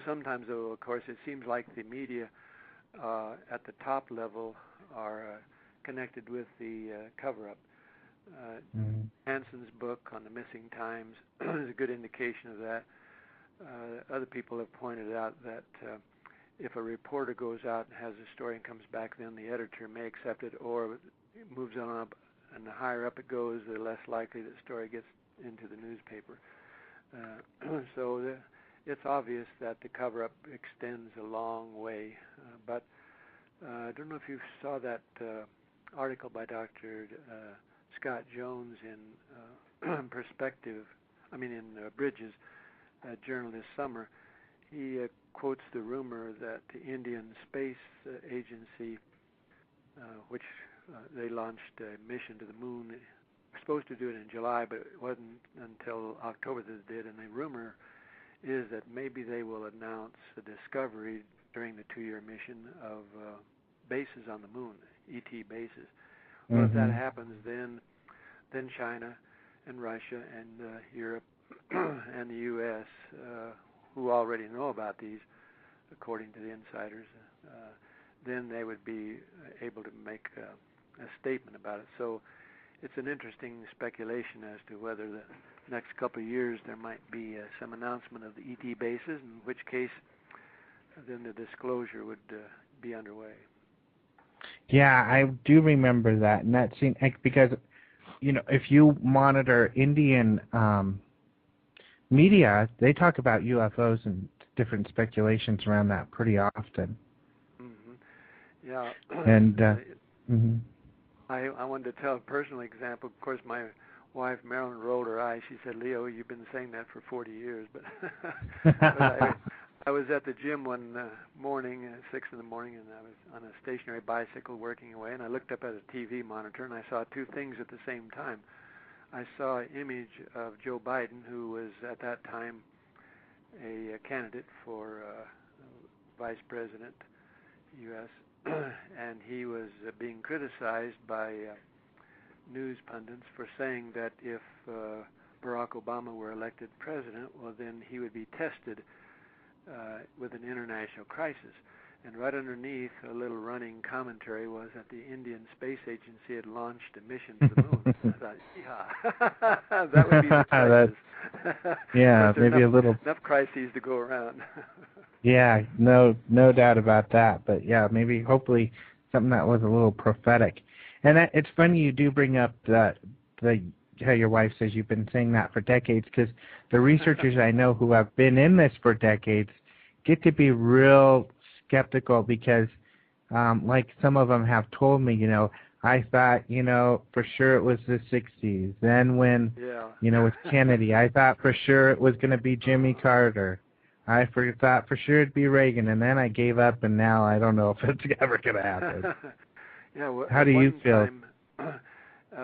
Speaker 4: Sometimes, though, of course, it seems like the media at the top level are connected with the cover-up. Hanson's book on the missing times is a good indication of that. Other people have pointed out that if a reporter goes out and has a story and comes back, then the editor may accept it, or it moves on up, and the higher up it goes, the less likely the story gets into the newspaper. So it's obvious that the cover-up extends a long way. But I don't know if you saw that article by Dr. Scott Jones in Bridges Journal this summer. He quotes the rumor that the Indian Space Agency, which they launched a mission to the moon. They were supposed to do it in July, but it wasn't until October that it did. And the rumor is that maybe they will announce a discovery during the 2-year mission of bases on the moon, ET bases. Well, if that happens, then China and Russia and Europe and the U.S., who already know about these, according to the insiders, then they would be able to make a statement about it. So it's an interesting speculation as to whether the next couple of years there might be some announcement of the ET bases, in which case then the disclosure would be underway.
Speaker 3: Yeah, I do remember that, and that seemed because, if you monitor Indian media, they talk about UFOs and different speculations around that pretty often.
Speaker 4: Mm-hmm. Yeah.
Speaker 3: And
Speaker 4: mm-hmm. I wanted to tell a personal example. Of course, my wife Marilyn rolled her eyes. She said, "Leo, you've been saying that for 40 years." But, but I was at the gym one morning, 6 in the morning, and I was on a stationary bicycle working away, and I looked up at a TV monitor, and I saw two things at the same time. I saw an image of Joe Biden, who was at that time a candidate for vice president, U.S., and he was being criticized by news pundits for saying that if Barack Obama were elected president, well, then he would be tested with an international crisis. And right underneath, a little running commentary was that the Indian Space Agency had launched a mission to the moon. I thought, yeah, that would be the crisis.
Speaker 3: Yeah, maybe a little.
Speaker 4: Enough crises to go around.
Speaker 3: Yeah, no doubt about that. But yeah, maybe, hopefully, something that was a little prophetic. And it's funny you do bring up the how your wife says you've been saying that for decades, because the researchers I know who have been in this for decades get to be real skeptical because, like some of them have told me, I thought, for sure it was the 60s. Then when, with Kennedy, I thought for sure it was going to be Jimmy Carter. I thought for sure it'd be Reagan, and then I gave up, and now I don't know if it's ever going to happen.
Speaker 4: Yeah. Well,
Speaker 3: how do you feel?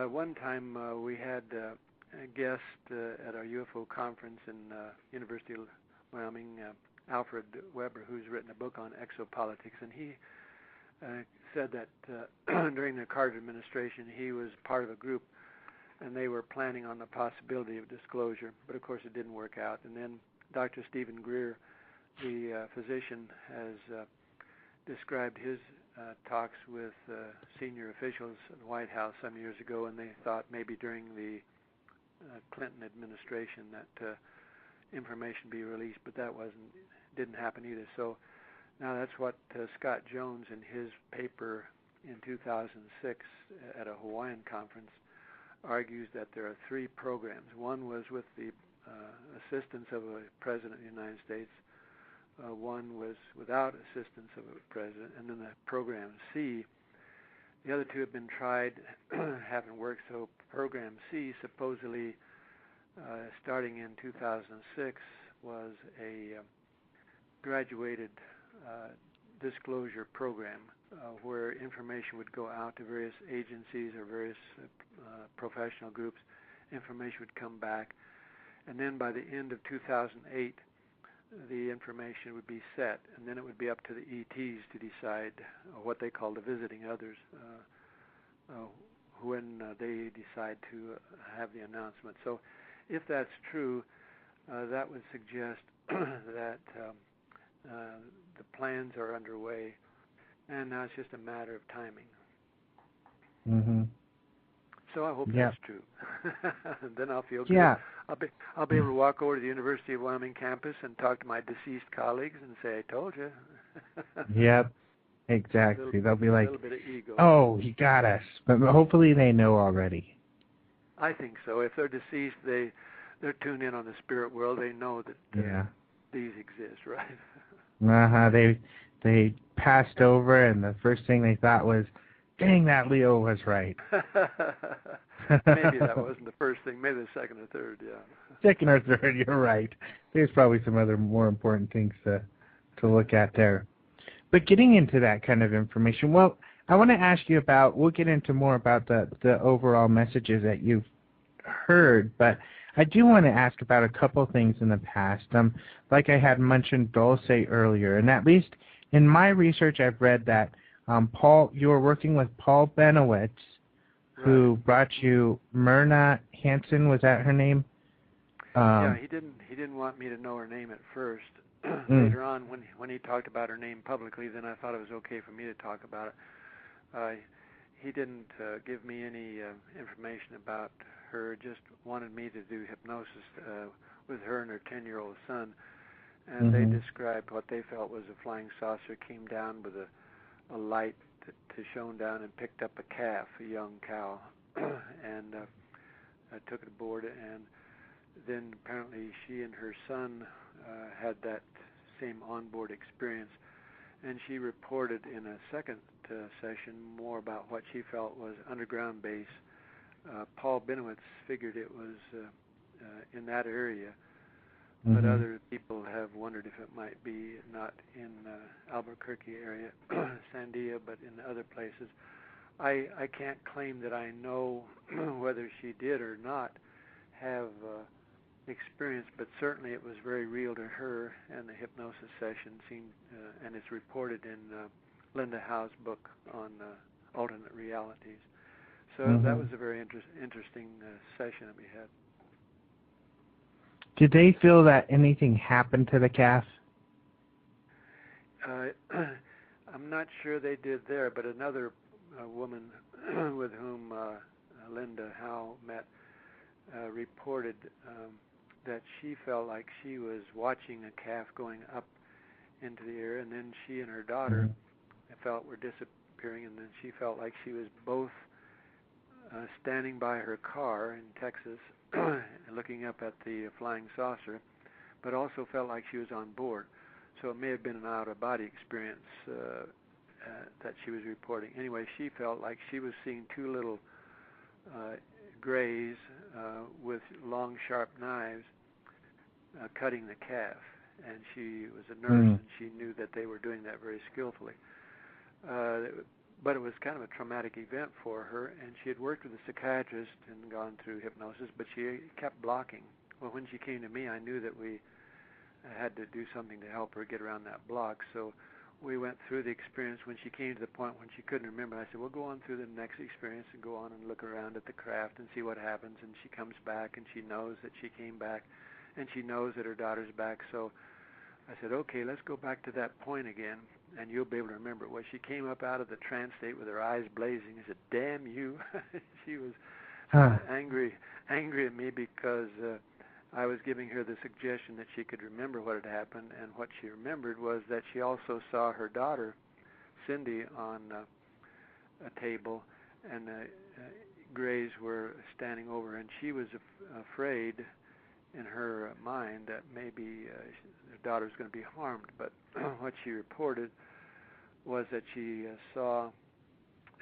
Speaker 4: One time we had a guest at our UFO conference in University of Wyoming, Alfred Weber, who's written a book on exopolitics, and he said that during the Carter administration he was part of a group, and they were planning on the possibility of disclosure, but of course it didn't work out. And then Dr. Stephen Greer, the physician, has described his talks with senior officials in the White House some years ago, and they thought maybe during the Clinton administration that information be released, but that didn't happen either. So now that's what Scott Jones, in his paper in 2006 at a Hawaiian conference, argues that there are three programs. One was with the assistance of a president of the United States. One was without assistance of a president, and then the program C. The other two have been tried, haven't worked. So program C, supposedly starting in 2006, was a graduated disclosure program where information would go out to various agencies or various professional groups. Information would come back, and then by the end of 2008, the information would be set, and then it would be up to the ETs to decide what they call the visiting others when they decide to have the announcement. So if that's true, that would suggest that the plans are underway, and now it's just a matter of timing.
Speaker 3: Mm-hmm.
Speaker 4: So I hope that's true. Then I'll feel good.
Speaker 3: Yeah.
Speaker 4: I'll be able to walk over to the University of Wyoming campus and talk to my deceased colleagues and say, "I told you."
Speaker 3: Yep. Exactly. They'll be like,
Speaker 4: a little bit of ego.
Speaker 3: "Oh, he got us," but hopefully they know already.
Speaker 4: I think so. If they're deceased, they're tuned in on the spirit world. They know that these exist, right?
Speaker 3: They passed over, and the first thing they thought was, "Dang, that Leo was right."
Speaker 4: Maybe that wasn't the first thing. Maybe the second or third. Yeah.
Speaker 3: Second or third, you're right. There's probably some other more important things to look at there. But getting into that kind of information, well, I want to ask you about. We'll get into more about the overall messages that you've heard, but I do want to ask about a couple things in the past. Like I had mentioned Dulce earlier, and at least in my research, I've read that you were working with Paul Benowitz, who brought you Myrna Hansen. Was that her name?
Speaker 4: Yeah, he didn't want me to know her name at first. Later on, when he talked about her name publicly, then I thought it was okay for me to talk about it. he didn't give me any information about her, just wanted me to do hypnosis with her and her 10-year-old son. And they described what they felt was a flying saucer came down with a light that shone down and picked up a calf, a young cow, and took it aboard. And then apparently she and her son had that same onboard experience. And she reported in a second session more about what she felt was underground base. Paul Benowitz figured it was in that area, but other people have wondered if it might be not in Albuquerque area, Sandia, but in other places. I can't claim that I know whether she did or not have experience, but certainly it was very real to her, and the hypnosis session seemed, and it's reported in Linda Howe's book on alternate realities. So that was a very interesting session that we had.
Speaker 3: Did they feel that anything happened to the calf?
Speaker 4: I'm not sure they did there, but another woman with whom Linda Howe met reported that she felt like she was watching a calf going up into the air, and then she and her daughter felt were disappearing, and then she felt like she was both standing by her car in Texas looking up at the flying saucer, but also felt like she was on board. So it may have been an out-of-body experience that she was reporting. Anyway, she felt like she was seeing two little grays with long, sharp knives cutting the calf. And she was a nurse, and she knew that they were doing that very skillfully. But it was kind of a traumatic event for her, and she had worked with a psychiatrist and gone through hypnosis, but she kept blocking. Well, when she came to me, I knew that we had to do something to help her get around that block. So we went through the experience. When she came to the point when she couldn't remember, I said, well, go on through the next experience and go on and look around at the craft and see what happens. And she comes back, and she knows that she came back, and she knows that her daughter's back. So I said, okay, let's go back to that point again, and you'll be able to remember it. Well, she came up out of the trance state with her eyes blazing. I said, damn you. She was angry at me because I was giving her the suggestion that she could remember what had happened, and what she remembered was that she also saw her daughter, Cindy, on a table, and Grays were standing over, and she was afraid in her mind that maybe her daughter was going to be harmed. But what she reported was that she saw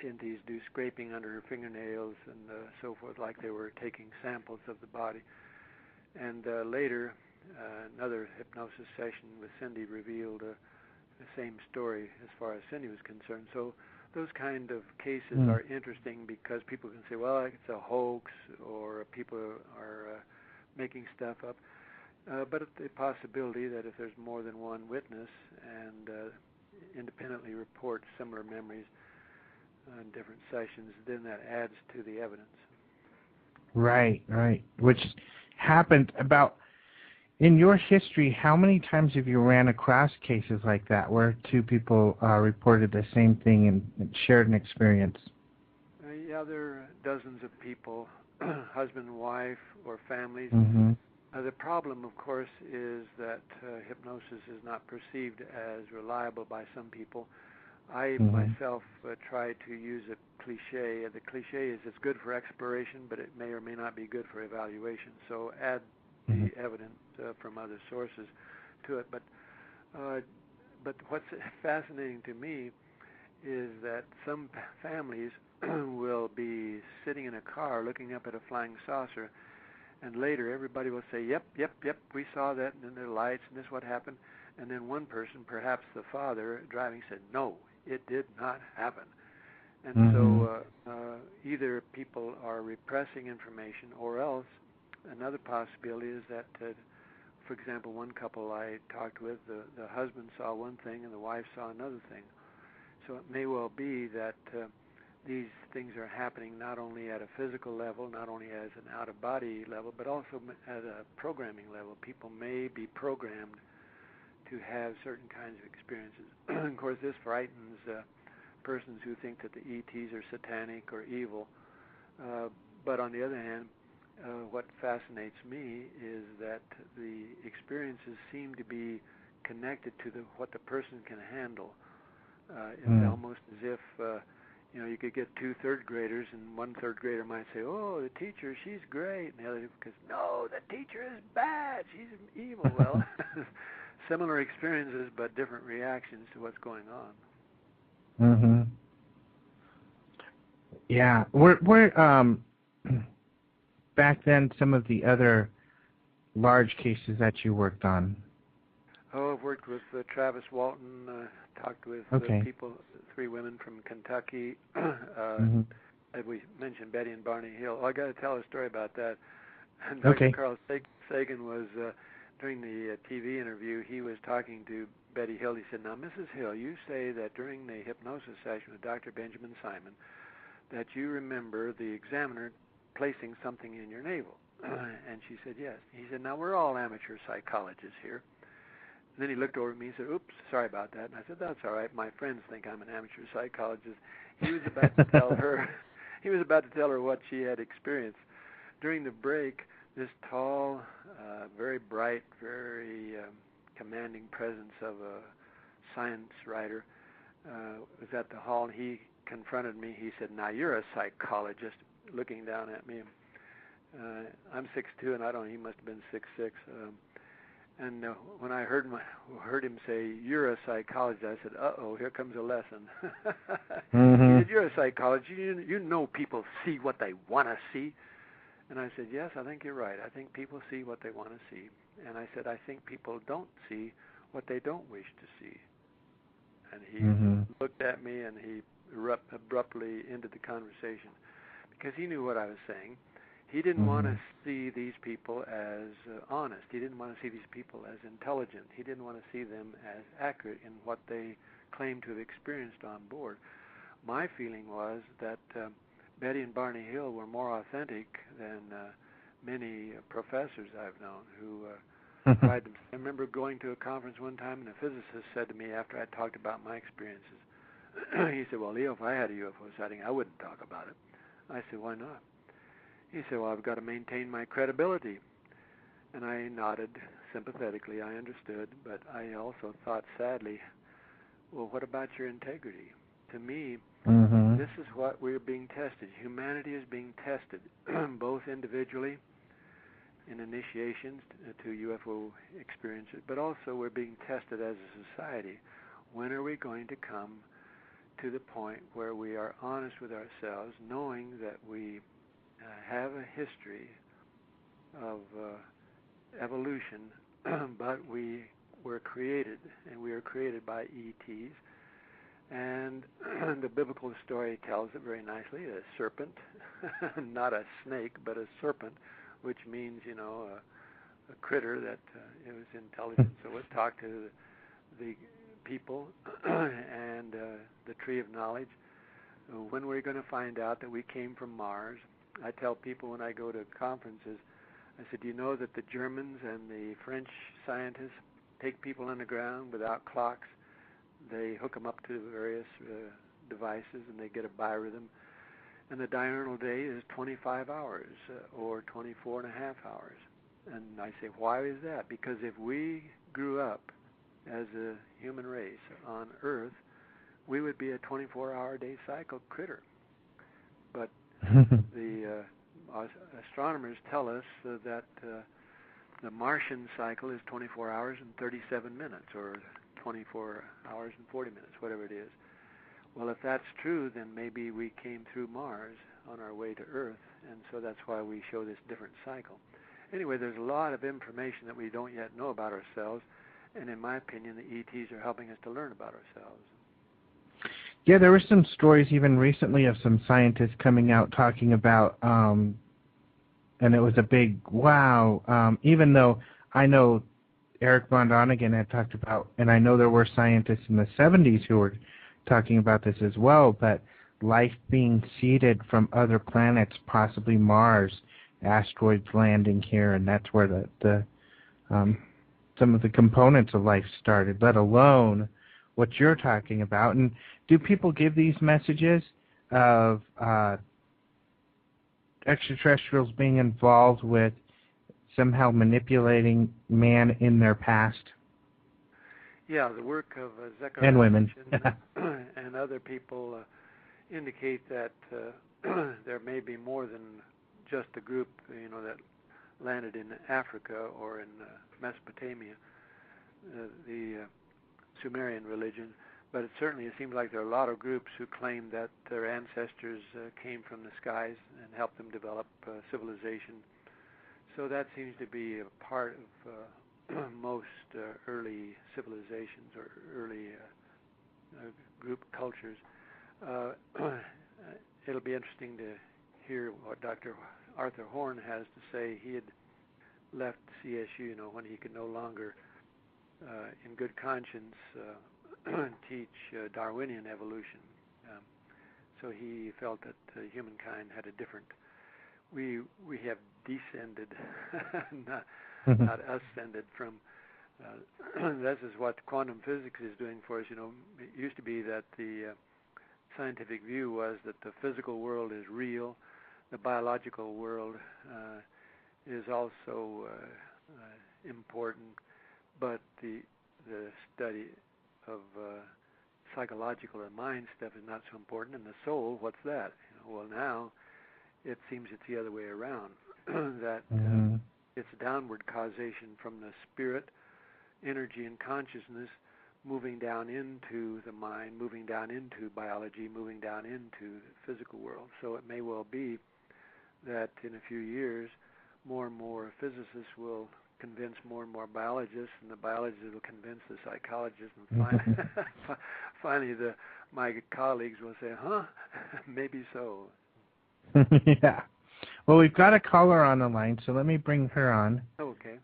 Speaker 4: entities do scraping under her fingernails and so forth, like they were taking samples of the body. And later, another hypnosis session with Cindy revealed the same story as far as Cindy was concerned. So those kind of cases are interesting because people can say, well, it's a hoax, or people are making stuff up. But the possibility that if there's more than one witness and independently report similar memories in different sessions, then that adds to the evidence.
Speaker 3: Right. Which happened about, in your history, how many times have you ran across cases like that where two people reported the same thing and shared an experience?
Speaker 4: Yeah, there are dozens of people, husband and wife or families. The problem, of course, is that hypnosis is not perceived as reliable by some people. I myself try to use a cliche. The cliche is it's good for exploration, but it may or may not be good for evaluation. So add the evidence from other sources to it. But what's fascinating to me is that some families will be sitting in a car looking up at a flying saucer, and later everybody will say, yep, we saw that, and then there are lights, and this is what happened. And then one person, perhaps the father driving, said, no, it did not happen. And so either people are repressing information, or else another possibility is that, for example, one couple I talked with, the husband saw one thing and the wife saw another thing. So it may well be that these things are happening not only at a physical level, not only as an out-of-body level, but also at a programming level. People may be programmed to have certain kinds of experiences. Of course, this frightens persons who think that the ETs are satanic or evil. But on the other hand, what fascinates me is that the experiences seem to be connected to what the person can handle. It's almost as if you could get two third graders, and one third grader might say, "Oh, the teacher, she's great," and the other goes, "No, the teacher is bad. She's evil." Well, similar experiences, but different reactions to what's going on.
Speaker 3: Mm-hmm. Yeah, we're back then. Some of the other large cases that you worked on.
Speaker 4: Oh, I've worked with Travis Walton, talked with people, 3 women from Kentucky. As we mentioned, Betty and Barney Hill. Oh, I got to tell a story about that. And Dr. Carl Sagan was, during the TV interview, he was talking to Betty Hill. He said, "Now, Mrs. Hill, you say that during the hypnosis session with Dr. Benjamin Simon that you remember the examiner placing something in your navel." And she said, "Yes." He said, "Now, we're all amateur psychologists here." And then he looked over at me and said, "Oops, sorry about that." And I said, "That's all right. My friends think I'm an amateur psychologist." He was about to tell her, what she had experienced. During the break, this tall, very bright, very commanding presence of a science writer was at the hall, and he confronted me. He said, "Now, you're a psychologist," looking down at me. I'm 6'2", and he must have been 6'6". And when I heard him say, "You're a psychologist," I said, "Uh-oh, here comes a lesson." He said, "You're a psychologist. You know people see what they want to see." And I said, "Yes, I think you're right. I think people see what they want to see." And I said, "I think people don't see what they don't wish to see." And he looked at me, and he abruptly ended the conversation because he knew what I was saying. He didn't want to see these people as honest. He didn't want to see these people as intelligent. He didn't want to see them as accurate in what they claimed to have experienced on board. My feeling was that Betty and Barney Hill were more authentic than many professors I've known who tried them. I remember going to a conference one time, and a physicist said to me after I talked about my experiences, he said, "Well, Leo, if I had a UFO sighting, I wouldn't talk about it." I said, "Why not?" He said, "Well, I've got to maintain my credibility." And I nodded sympathetically. I understood, but I also thought sadly, well, what about your integrity? To me, this is what we're being tested. Humanity is being tested, both individually in initiations to UFO experiences, but also we're being tested as a society. When are we going to come to the point where we are honest with ourselves, knowing that we have a history of evolution, but we were created, and we are created by ETs. And the biblical story tells it very nicely, a serpent, not a snake, but a serpent, which means, a critter that it was intelligent. So let's talk to the people and the tree of knowledge. When we're going to find out that we came from Mars, I tell people when I go to conferences, I said, "Do you know that the Germans and the French scientists take people underground without clocks? They hook them up to various devices, and they get a biorhythm. And the diurnal day is 25 hours or 24 and a half hours. And I say, why is that? Because if we grew up as a human race on Earth, we would be a 24-hour day cycle critter. But the astronomers tell us that the Martian cycle is 24 hours and 37 minutes, or 24 hours and 40 minutes, whatever it is. Well, if that's true, then maybe we came through Mars on our way to Earth, and so that's why we show this different cycle. Anyway, there's a lot of information that we don't yet know about ourselves, and in my opinion, the ETs are helping us to learn about ourselves.
Speaker 3: Yeah, there were some stories even recently of some scientists coming out talking about, and it was a big wow, even though I know Eric von Däniken had talked about, and I know there were scientists in the 70s who were talking about this as well, but life being seeded from other planets, possibly Mars, asteroids landing here, and that's where the some of the components of life started, let alone what you're talking about. And do people give these messages of extraterrestrials being involved with somehow manipulating man in their past?
Speaker 4: Yeah, the work of Zechariah
Speaker 3: And women.
Speaker 4: and other people indicate that there may be more than just a group, that landed in Africa or in Mesopotamia, the Sumerian religion. But it seems like there are a lot of groups who claim that their ancestors came from the skies and helped them develop civilization. So that seems to be a part of most early civilizations or early group cultures. It'll be interesting to hear what Dr. Arthur Horn has to say. He had left CSU, when he could no longer, in good conscience, teach Darwinian evolution. So he felt that humankind had a different. We have descended, not ascended from. This is what quantum physics is doing for us. It used to be that the scientific view was that the physical world is real, the biological world is also important, but the study of psychological and mind stuff is not so important. And the soul, what's that? Well, now it seems it's the other way around. That it's downward causation from the spirit, energy, and consciousness moving down into the mind, moving down into biology, moving down into the physical world. So it may well be that in a few years, more and more physicists will convince more and more biologists, and the biologists will convince the psychologists, and finally my colleagues will say, maybe so.
Speaker 3: Yeah. Well, we've got a caller on the line, so let me bring her on.
Speaker 4: Okay.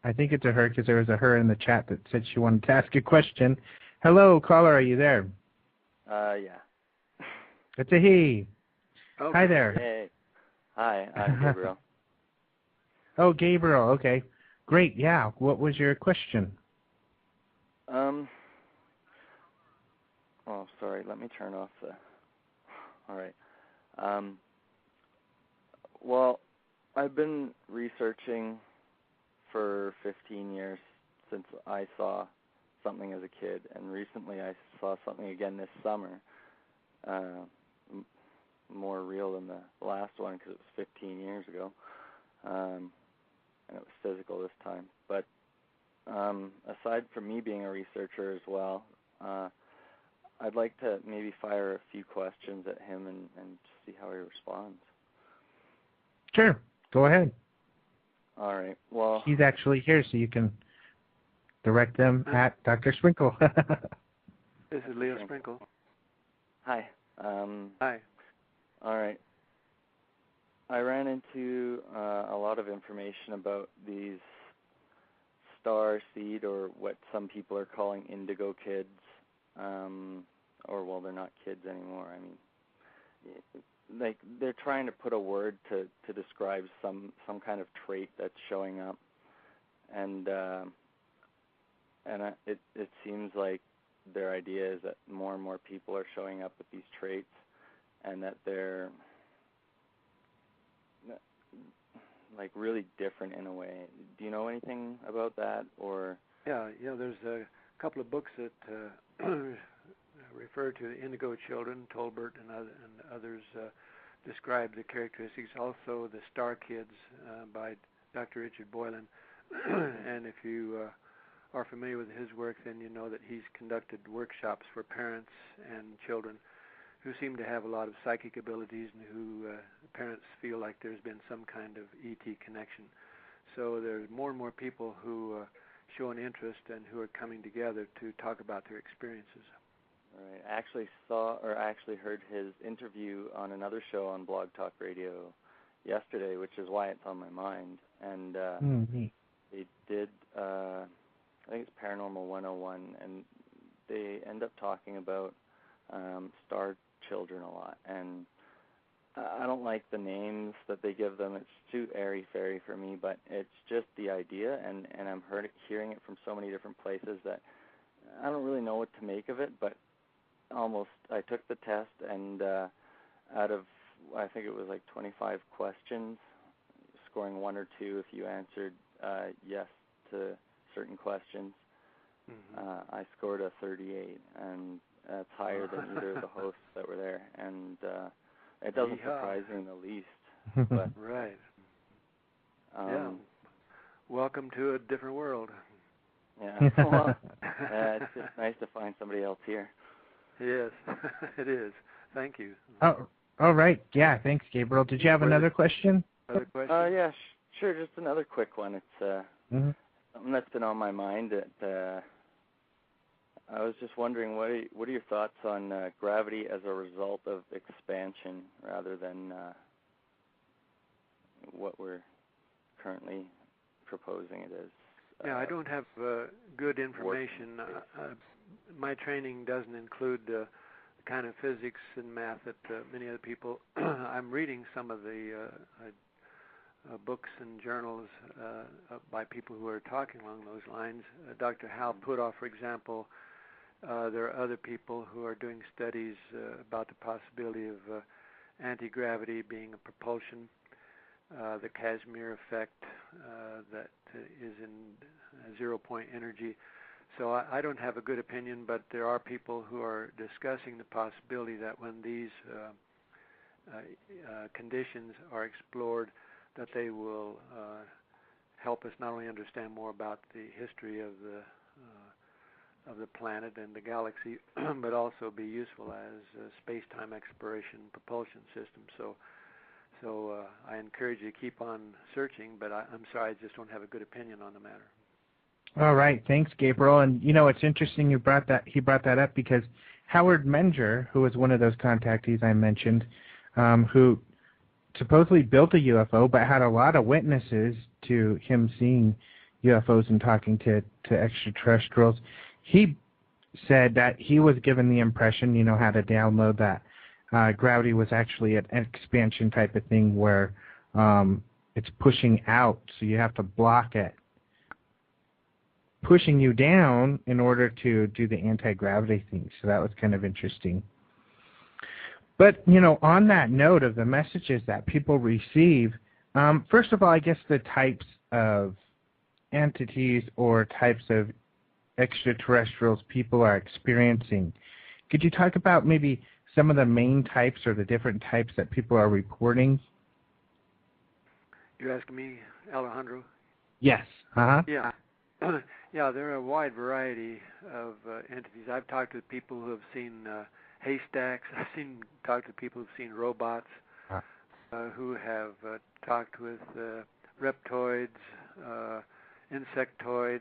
Speaker 3: I think it's a her because there was a her in the chat that said she wanted to ask a question. Hello, caller, are you there?
Speaker 5: Yeah.
Speaker 3: It's a he.
Speaker 4: Okay.
Speaker 3: Hi there.
Speaker 5: Hey. Hi, I'm Gabriel.
Speaker 3: Oh, Gabriel, okay. Great, yeah. What was your question?
Speaker 5: Oh, sorry, let me turn off the... All right. Well, I've been researching for 15 years since I saw something as a kid, and recently I saw something again this summer, more real than the last one because it was 15 years ago, and it was physical this time. But aside from me being a researcher as well, I'd like to maybe fire a few questions at him and see how he responds.
Speaker 3: Sure, go ahead.
Speaker 5: All right. Well,
Speaker 3: he's actually here, so you can direct them at Dr. Sprinkle.
Speaker 4: This is Leo Sprinkle.
Speaker 5: Hi.
Speaker 4: Hi.
Speaker 5: All right. I ran into a lot of information about these star seed, or what some people are calling indigo kids, or, well, they're not kids anymore. I mean, like, they're trying to put a word to describe some kind of trait that's showing up, and it seems like their idea is that more and more people are showing up with these traits, and that they're like really different in a way. Do you know anything about that, or? Yeah,
Speaker 4: there's a couple of books that refer to the indigo children. Tolbert and others describe the characteristics. Also, the Star Kids by Dr. Richard Boylan. And if you are familiar with his work, then you know that he's conducted workshops for parents and children who seem to have a lot of psychic abilities, and who parents feel like there's been some kind of ET connection. So there's more and more people who show an interest and who are coming together to talk about their experiences.
Speaker 5: Right. I actually heard his interview on another show on Blog Talk Radio yesterday, which is why it's on my mind. And they did, I think it's Paranormal 101, and they end up talking about star children a lot. And I don't like the names that they give them. It's too airy-fairy for me, but it's just the idea, and I'm hearing it from so many different places that I don't really know what to make of it, but I took the test, and out of, I think it was like 25 questions, scoring 1 or 2 if you answered yes to certain questions. I scored a 38, and that's higher than either of the hosts that were there, and it doesn't surprise me in the least. But
Speaker 4: right. Yeah. Welcome to a different world.
Speaker 5: Yeah. Well, it's just nice to find somebody else here.
Speaker 4: Yes, it is. Thank you.
Speaker 3: Oh, all right. Yeah, thanks, Gabriel. Did you have another question?
Speaker 4: Other question?
Speaker 5: Yeah, sure. Just another quick one. It's something that's been on my mind. I was just wondering, what are your thoughts on gravity as a result of expansion rather than what we're currently proposing it is?
Speaker 4: Yeah, I don't have good information. My training doesn't include the kind of physics and math that many other people. I'm reading some of the books and journals by people who are talking along those lines. Dr. Hal Puthoff, for example. There are other people who are doing studies about the possibility of anti-gravity being a propulsion, the Casimir effect that is in zero-point energy. So I don't have a good opinion, but there are people who are discussing the possibility that when these conditions are explored, that they will help us not only understand more about the history of the planet and the galaxy, but also be useful as a space-time exploration propulsion system. So I encourage you to keep on searching, but I'm sorry, I just don't have a good opinion on the matter.
Speaker 3: All right, thanks, Gabriel. And it's interesting he brought that up because Howard Menger, who was one of those contactees I mentioned, who supposedly built a UFO, but had a lot of witnesses to him seeing UFOs and talking to extraterrestrials. He said that he was given the impression, how to download that gravity was actually an expansion type of thing where it's pushing out, so you have to block it, pushing you down in order to do the anti-gravity thing. So that was kind of interesting. But, on that note of the messages that people receive, first of all, I guess the types of entities or types of extraterrestrials people are experiencing. Could you talk about maybe some of the main types or the different types that people are reporting?
Speaker 4: You're asking me, Alejandro?
Speaker 3: Yes.
Speaker 4: Yeah. Yeah, there are a wide variety of entities. I've talked to people who have seen haystacks. I've talked to people who've seen robots, who have talked with reptoids, insectoids,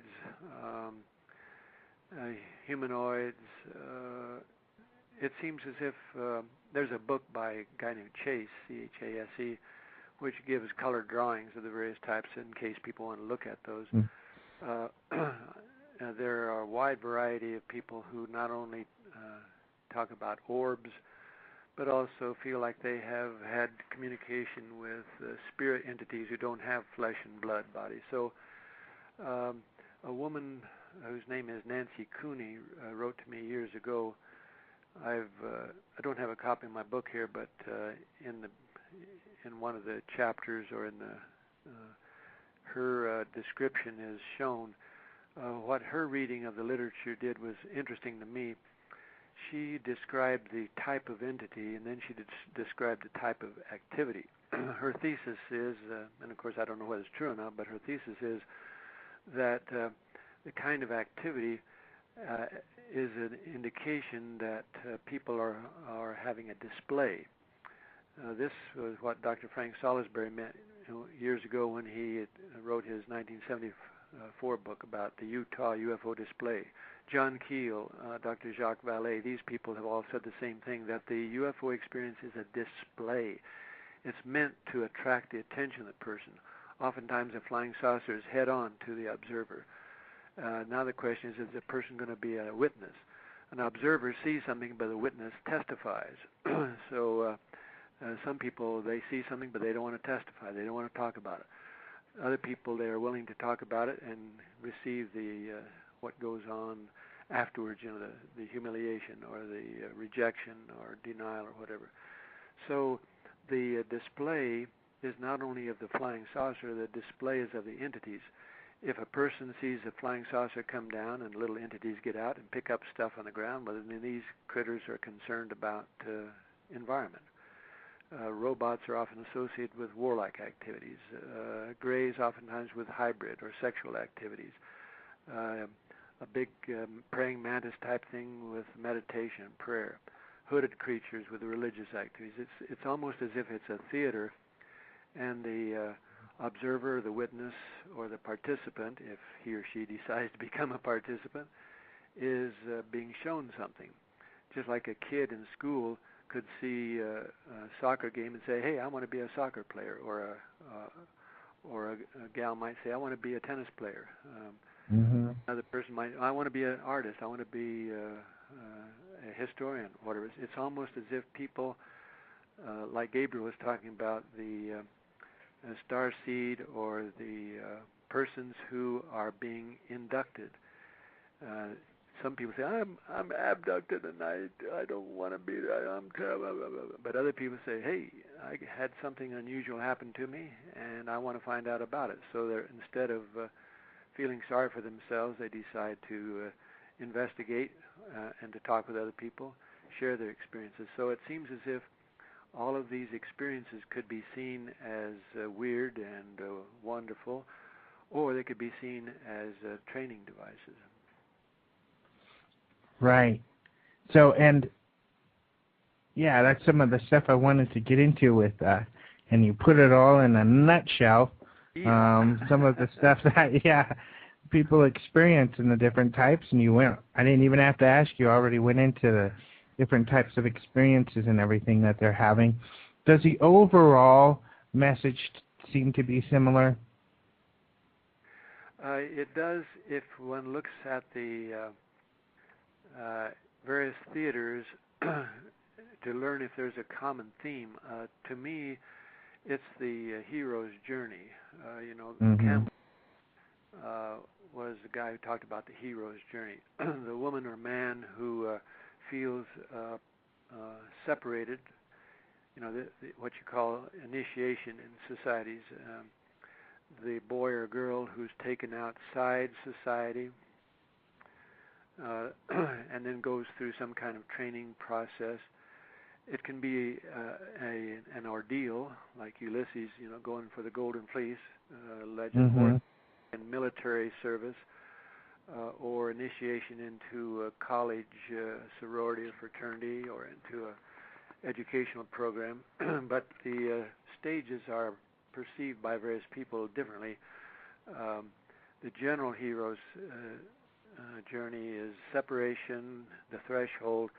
Speaker 4: humanoids. It seems as if there's a book by a guy named Chase, C-H-A-S-E, which gives colored drawings of the various types in case people want to look at those. There are a wide variety of people who not only talk about orbs, but also feel like they have had communication with spirit entities who don't have flesh and blood bodies. So a woman whose name is Nancy Cooney wrote to me years ago. I don't have a copy of my book here, but in one of the chapters or in her description is shown. What her reading of the literature did was interesting to me. She described the type of entity, and then she described the type of activity. Her thesis is, and of course I don't know whether it's true or not, but her thesis is that the kind of activity is an indication that people are having a display. This was what Dr. Frank Salisbury meant years ago when he wrote his 1974 book about the Utah UFO display. John Keel, Dr. Jacques Vallée, these people have all said the same thing, that the UFO experience is a display. It's meant to attract the attention of the person. Oftentimes a flying saucer is head-on to the observer. Now the question is the person going to be a witness? An observer sees something, but the witness testifies. So some people, they see something, but they don't want to testify. They don't want to talk about it. Other people, they are willing to talk about it and receive the what goes on afterwards, the humiliation or the rejection or denial or whatever. So the display is not only of the flying saucer, the display is of the entities. If a person sees a flying saucer come down and little entities get out and pick up stuff on the ground, well, then these critters are concerned about environment. Robots are often associated with warlike activities. Greys oftentimes with hybrid or sexual activities. A big praying mantis type thing with meditation, prayer. Hooded creatures with religious activities. It's almost as if it's a theater, and the observer, the witness, or the participant, if he or she decides to become a participant, is being shown something. Just like a kid in school could see a soccer game and say, "Hey, I want to be a soccer player," or a gal might say, "I want to be a tennis player." Another person might, "I want to be an artist. I want to be a historian," whatever. It's almost as if people, like Gabriel was talking about, the star seed or the persons who are being inducted. Some people say, I'm abducted and I don't want to be there. But other people say, hey, I had something unusual happen to me and I want to find out about it. So they're, instead of feeling sorry for themselves, they decide to investigate and to talk with other people, share their experiences. So it seems as if all of these experiences could be seen as weird and wonderful, or they could be seen as training devices.
Speaker 3: Right. So, and yeah, that's some of the stuff I wanted to get into with, and you put it all in a nutshell.
Speaker 4: Yeah.
Speaker 3: Some of the stuff that, people experience in the different types, and you went, I didn't even have to ask, you already went into the different types of experiences and everything that they're having. Does the overall message seem to be similar?
Speaker 4: It does if one looks at the various theaters to learn if there's a common theme. To me, it's the hero's journey. Campbell was the guy who talked about the hero's journey. The woman or man who feels separated, what you call initiation in societies. The boy or girl who's taken outside society and then goes through some kind of training process. It can be an ordeal, like Ulysses, going for the Golden Fleece, legend, or in military service, or initiation into a college sorority or fraternity, or into a educational program. But the stages are perceived by various people differently. The general hero's journey is separation, the threshold,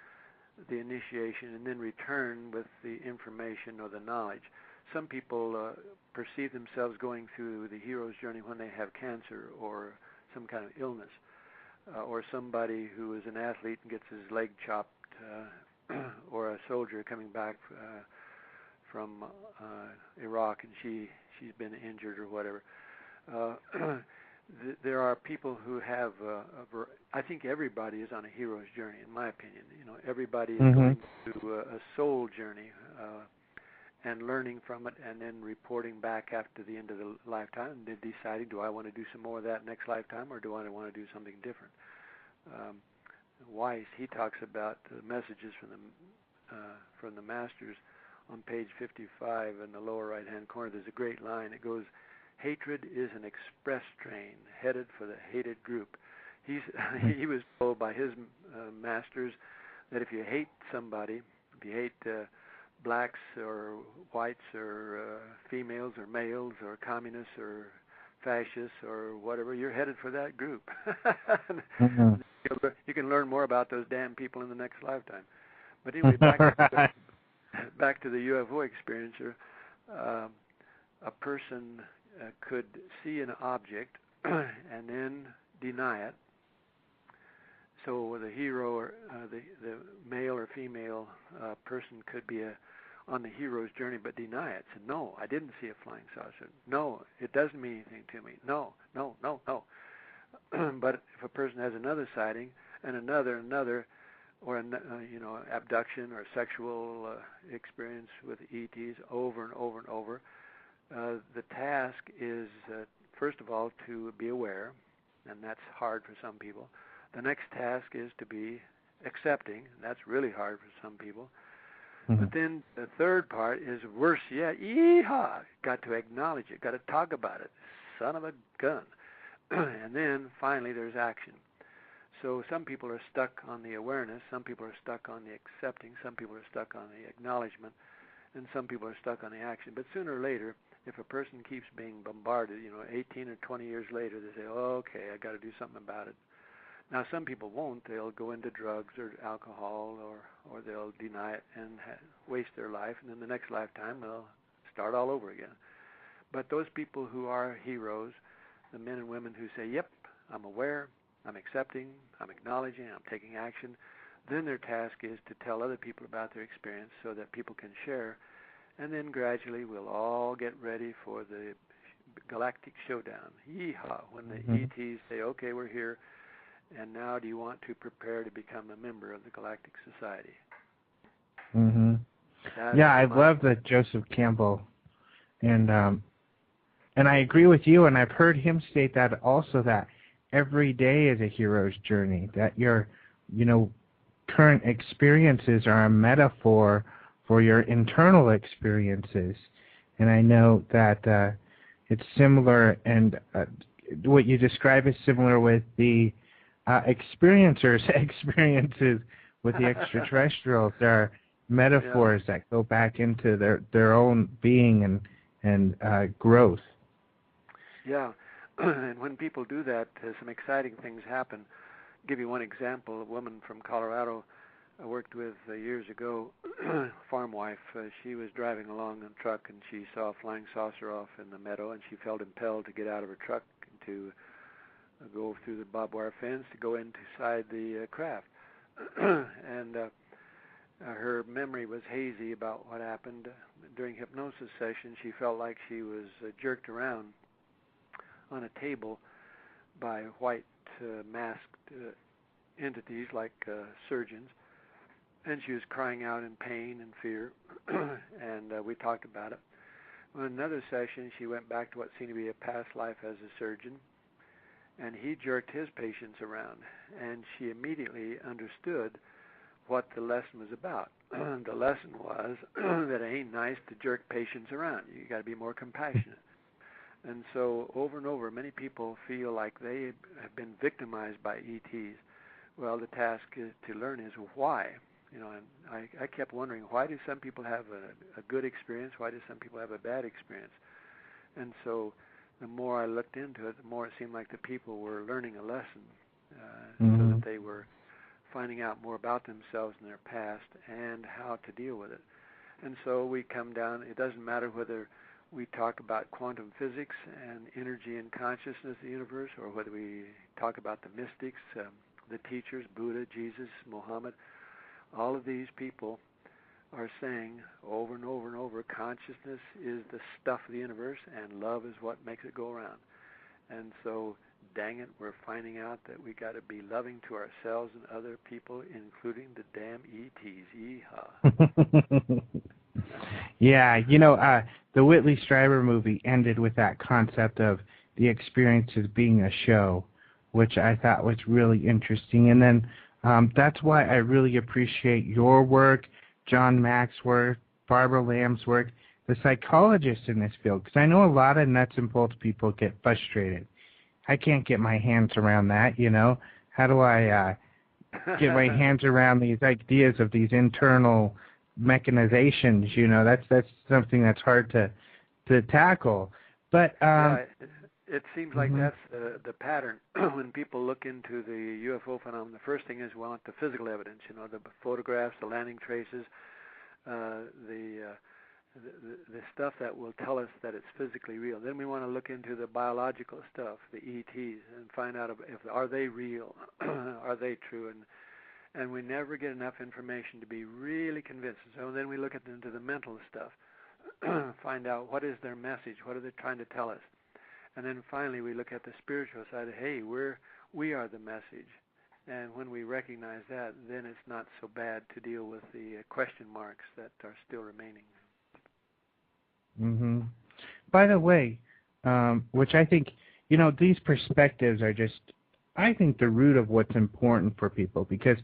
Speaker 4: the initiation, and then return with the information or the knowledge. Some people perceive themselves going through the hero's journey when they have cancer or some kind of illness, or somebody who is an athlete and gets his leg chopped, or a soldier coming back from Iraq and she's been injured or whatever. There are people who have, I think everybody is on a hero's journey, in my opinion. Everybody is going through a soul journey and learning from it, and then reporting back after the end of the lifetime, and then deciding, do I want to do some more of that next lifetime, or do I want to do something different? Weiss, he talks about the messages from the masters on page 55 in the lower right-hand corner. There's a great line. It goes, hatred is an express train headed for the hated group. He was told by his masters that if you hate somebody, if you hate blacks or whites or females or males or communists or fascists or whatever, you're headed for that group. You can learn more about those damn people in the next lifetime. But anyway, back to the UFO experiencer. A person could see an object and then deny it. So the hero or the male or female person could be on the hero's journey but deny it. Say, no, I didn't see a flying saucer. No, it doesn't mean anything to me. No. But if a person has another sighting and another, or abduction or sexual experience with ETs over and over and over. The task is, first of all, to be aware, and that's hard for some people. The next task is to be accepting, and that's really hard for some people. Mm-hmm. But then the third part is worse yet. Yeehaw! Got to acknowledge it. Got to talk about it. Son of a gun. And then finally there's action. So some people are stuck on the awareness, some people are stuck on the accepting, some people are stuck on the acknowledgement, and some people are stuck on the action. But sooner or later, if a person keeps being bombarded, 18 or 20 years later, they say, oh, okay, I got to do something about it. Now, some people won't. They'll go into drugs or alcohol, or they'll deny it and waste their life, and then the next lifetime they'll start all over again. But those people who are heroes, the men and women who say, yep, I'm aware, I'm accepting, I'm acknowledging, I'm taking action, then their task is to tell other people about their experience so that people can share, and then gradually we'll all get ready for the galactic showdown. Yeehaw! When the ETs say, okay, we're here, and now do you want to prepare to become a member of the Galactic Society?
Speaker 3: Mm-hmm. Yeah, I love that Joseph Campbell, and I agree with you, and I've heard him state that also, that every day is a hero's journey, that your, current experiences are a metaphor for your internal experiences. And I know that it's similar, and what you describe is similar with the experiencers' experiences with the extraterrestrials. There are metaphors that go back into their own being and growth.
Speaker 4: Yeah, and when people do that, some exciting things happen. I'll give you one example. A woman from Colorado I worked with years ago, farm wife. She was driving along in a truck, and she saw a flying saucer off in the meadow, and she felt impelled to get out of her truck and to go through the barbed wire fence to go inside the craft. And her memory was hazy about what happened. During hypnosis session, she felt like she was jerked around on a table by white masked entities like surgeons, and she was crying out in pain and fear, and we talked about it. In another session, she went back to what seemed to be a past life as a surgeon, and he jerked his patients around, and she immediately understood what the lesson was about. The lesson was that it ain't nice to jerk patients around. You got to be more compassionate. And so over and over, many people feel like they have been victimized by ETs. Well, the task is to learn is why. And I kept wondering, why do some people have a good experience? Why do some people have a bad experience? And so the more I looked into it, the more it seemed like the people were learning a lesson, so that they were finding out more about themselves and their past and how to deal with it. And so we come down, it doesn't matter whether we talk about quantum physics and energy and consciousness of the universe, or whether we talk about the mystics, the teachers, Buddha, Jesus, Muhammad. All of these people are saying over and over and over, consciousness is the stuff of the universe, and love is what makes it go around. And so, dang it, we're finding out that we got to be loving to ourselves and other people, including the damn ETs. Yeehaw.
Speaker 3: Yeah, the Whitley Strieber movie ended with that concept of the experiences being a show, which I thought was really interesting. And then that's why I really appreciate your work, John Mack's work, Barbara Lamb's work, the psychologists in this field, because I know a lot of nuts and bolts people get frustrated. I can't get my hands around that, How do I get my hands around these ideas of these internal mechanizations? That's something that's hard to tackle. But
Speaker 4: it seems like that's the pattern. When people look into the UFO phenomenon, the first thing is we want the physical evidence, the photographs, the landing traces, the stuff that will tell us that it's physically real. Then we want to look into the biological stuff, the ETs, and find out are they real, are they true, and we never get enough information to be really convinced. So then we look into the mental stuff, find out what is their message, what are they trying to tell us. And then finally we look at the spiritual side. Hey, we are the message. And when we recognize that, then it's not so bad to deal with the question marks that are still remaining.
Speaker 3: Mm-hmm. By the way, which I think, these perspectives are just, I think, the root of what's important for people. Because,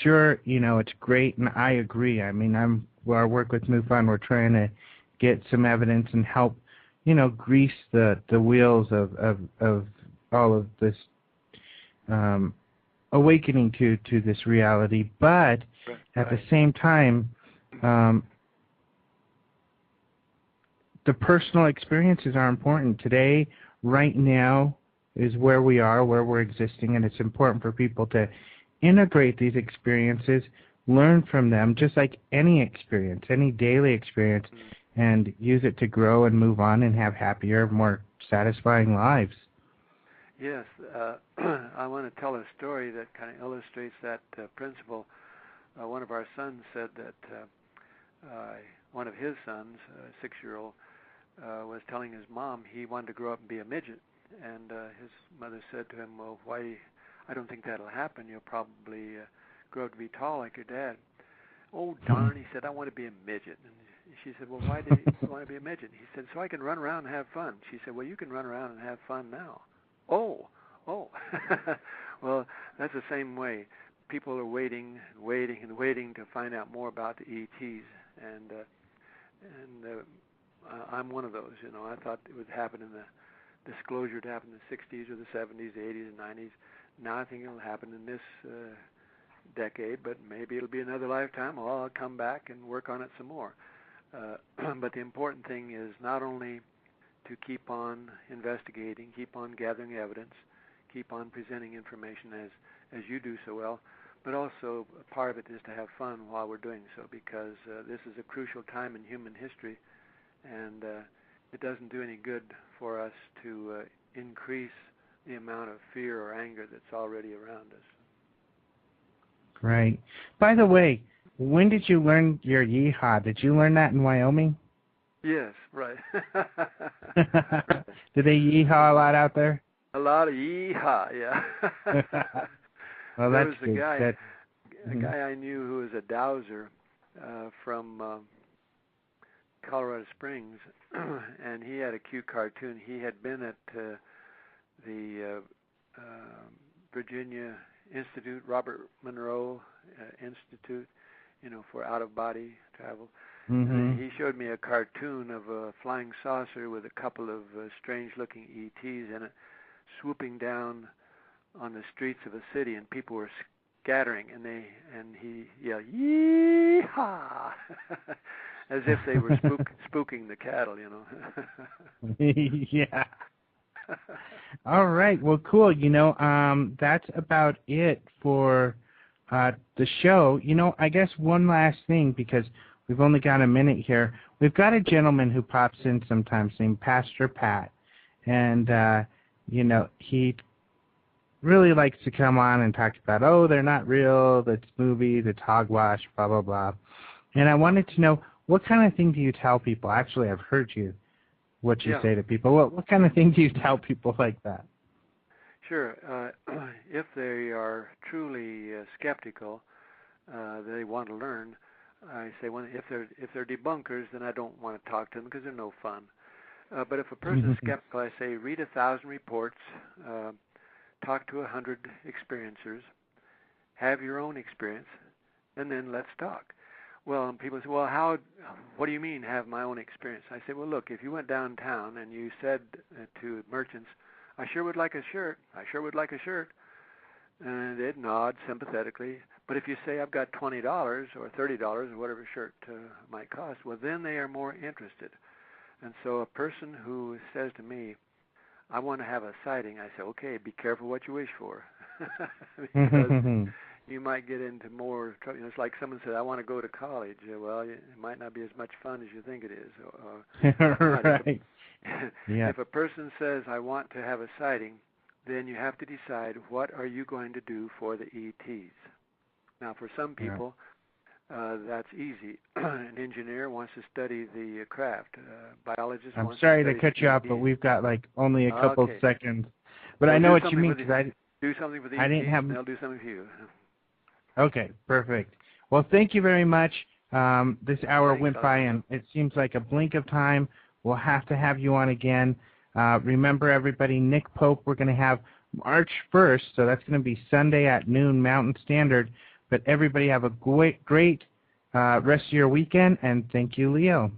Speaker 3: sure, it's great, and I agree. I mean, I work with MUFON. We're trying to get some evidence and help, grease the wheels of all of this awakening to this reality. But at the same time, the personal experiences are important. Today, right now, is where we are, where we're existing, and it's important for people to integrate these experiences, learn from them, just like any experience, any daily experience, and use it to grow and move on and have happier, more satisfying lives.
Speaker 4: Yes, I want to tell a story that kind of illustrates that principle. One of our sons said that one of his sons, a 6-year-old, was telling his mom he wanted to grow up and be a midget. And his mother said to him, well, why? I don't think that'll happen. You'll probably grow up to be tall like your dad. Oh, darn, he said, I want to be a midget. And she said, well, why do you want to be a midget? He said, so I can run around and have fun. She said, well, you can run around and have fun now. Oh. Well, that's the same way. People are waiting to find out more about the ETs. And I'm one of those, I thought it would happen in the disclosure to happen in the 60s or the 70s, the 80s, and 90s. Now I think it'll happen in this decade, but maybe it'll be another lifetime. Well, I'll come back and work on it some more. But the important thing is not only to keep on investigating, keep on gathering evidence, keep on presenting information as you do so well, but also a part of it is to have fun while we're doing so, because this is a crucial time in human history, and it doesn't do any good for us to increase the amount of fear or anger that's already around us.
Speaker 3: Right. By the way, when did you learn your yeehaw? Did you learn that in Wyoming?
Speaker 4: Yes, right.
Speaker 3: Did they yeehaw a lot out there?
Speaker 4: A lot of yeehaw, yeah.
Speaker 3: Well,
Speaker 4: there
Speaker 3: that's
Speaker 4: was
Speaker 3: good.
Speaker 4: A guy I knew who was a dowser from Colorado Springs, and he had a cute cartoon. He had been at the Virginia Institute, Robert Monroe Institute, for out-of-body travel.
Speaker 3: Mm-hmm.
Speaker 4: He showed me a cartoon of a flying saucer with a couple of strange-looking ETs in it, swooping down on the streets of a city, and people were scattering, and he yelled, "Yee-haw!" as if they were spooking the cattle,
Speaker 3: Yeah. All right. Well, cool. That's about it for the show. I guess one last thing, because we've only got a minute here. We've got a gentleman who pops in sometimes named Pastor Pat, and he really likes to come on and talk about, they're not real, that's movies, it's hogwash, blah, blah, blah. And I wanted to know, what kind of thing do you tell people? Actually, I've heard what you say to people. What kind of thing do you tell people like that?
Speaker 4: Sure. If they are truly skeptical, they want to learn, I say, if they're debunkers, then I don't want to talk to them because they're no fun. But if a person is skeptical, I say, read 1,000 reports, talk to 100 experiencers, have your own experience, and then let's talk. Well, people say, well, what do you mean, have my own experience? I say, well, look, if you went downtown and you said to merchants, I sure would like a shirt, I sure would like a shirt, and they'd nod sympathetically. But if you say, I've got $20 or $30 or whatever shirt might cost, well, then they are more interested. And so a person who says to me, I want to have a sighting, I say, okay, be careful what you wish for. Because you might get into more trouble. It's like someone said, I want to go to college. Well, it might not be as much fun as you think it is.
Speaker 3: Right.
Speaker 4: If a person says, I want to have a sighting, then you have to decide, what are you going to do for the ETs? Now, for some people, that's easy. An engineer wants to study the craft. Biologist
Speaker 3: I'm
Speaker 4: wants
Speaker 3: sorry
Speaker 4: to
Speaker 3: to
Speaker 4: study
Speaker 3: cut you off, but we've got only a couple seconds. But I know what you mean, because
Speaker 4: Do something for the
Speaker 3: I didn't
Speaker 4: ETs,
Speaker 3: have.
Speaker 4: and they'll do something for you.
Speaker 3: Okay, perfect. Well, thank you very much. This hour
Speaker 4: Thanks,
Speaker 3: went by, and it seems like a blink of time. We'll have to have you on again. Remember, everybody, Nick Pope, we're going to have March 1st, so that's going to be Sunday at noon Mountain Standard. But everybody have a great rest of your weekend, and thank you, Leo.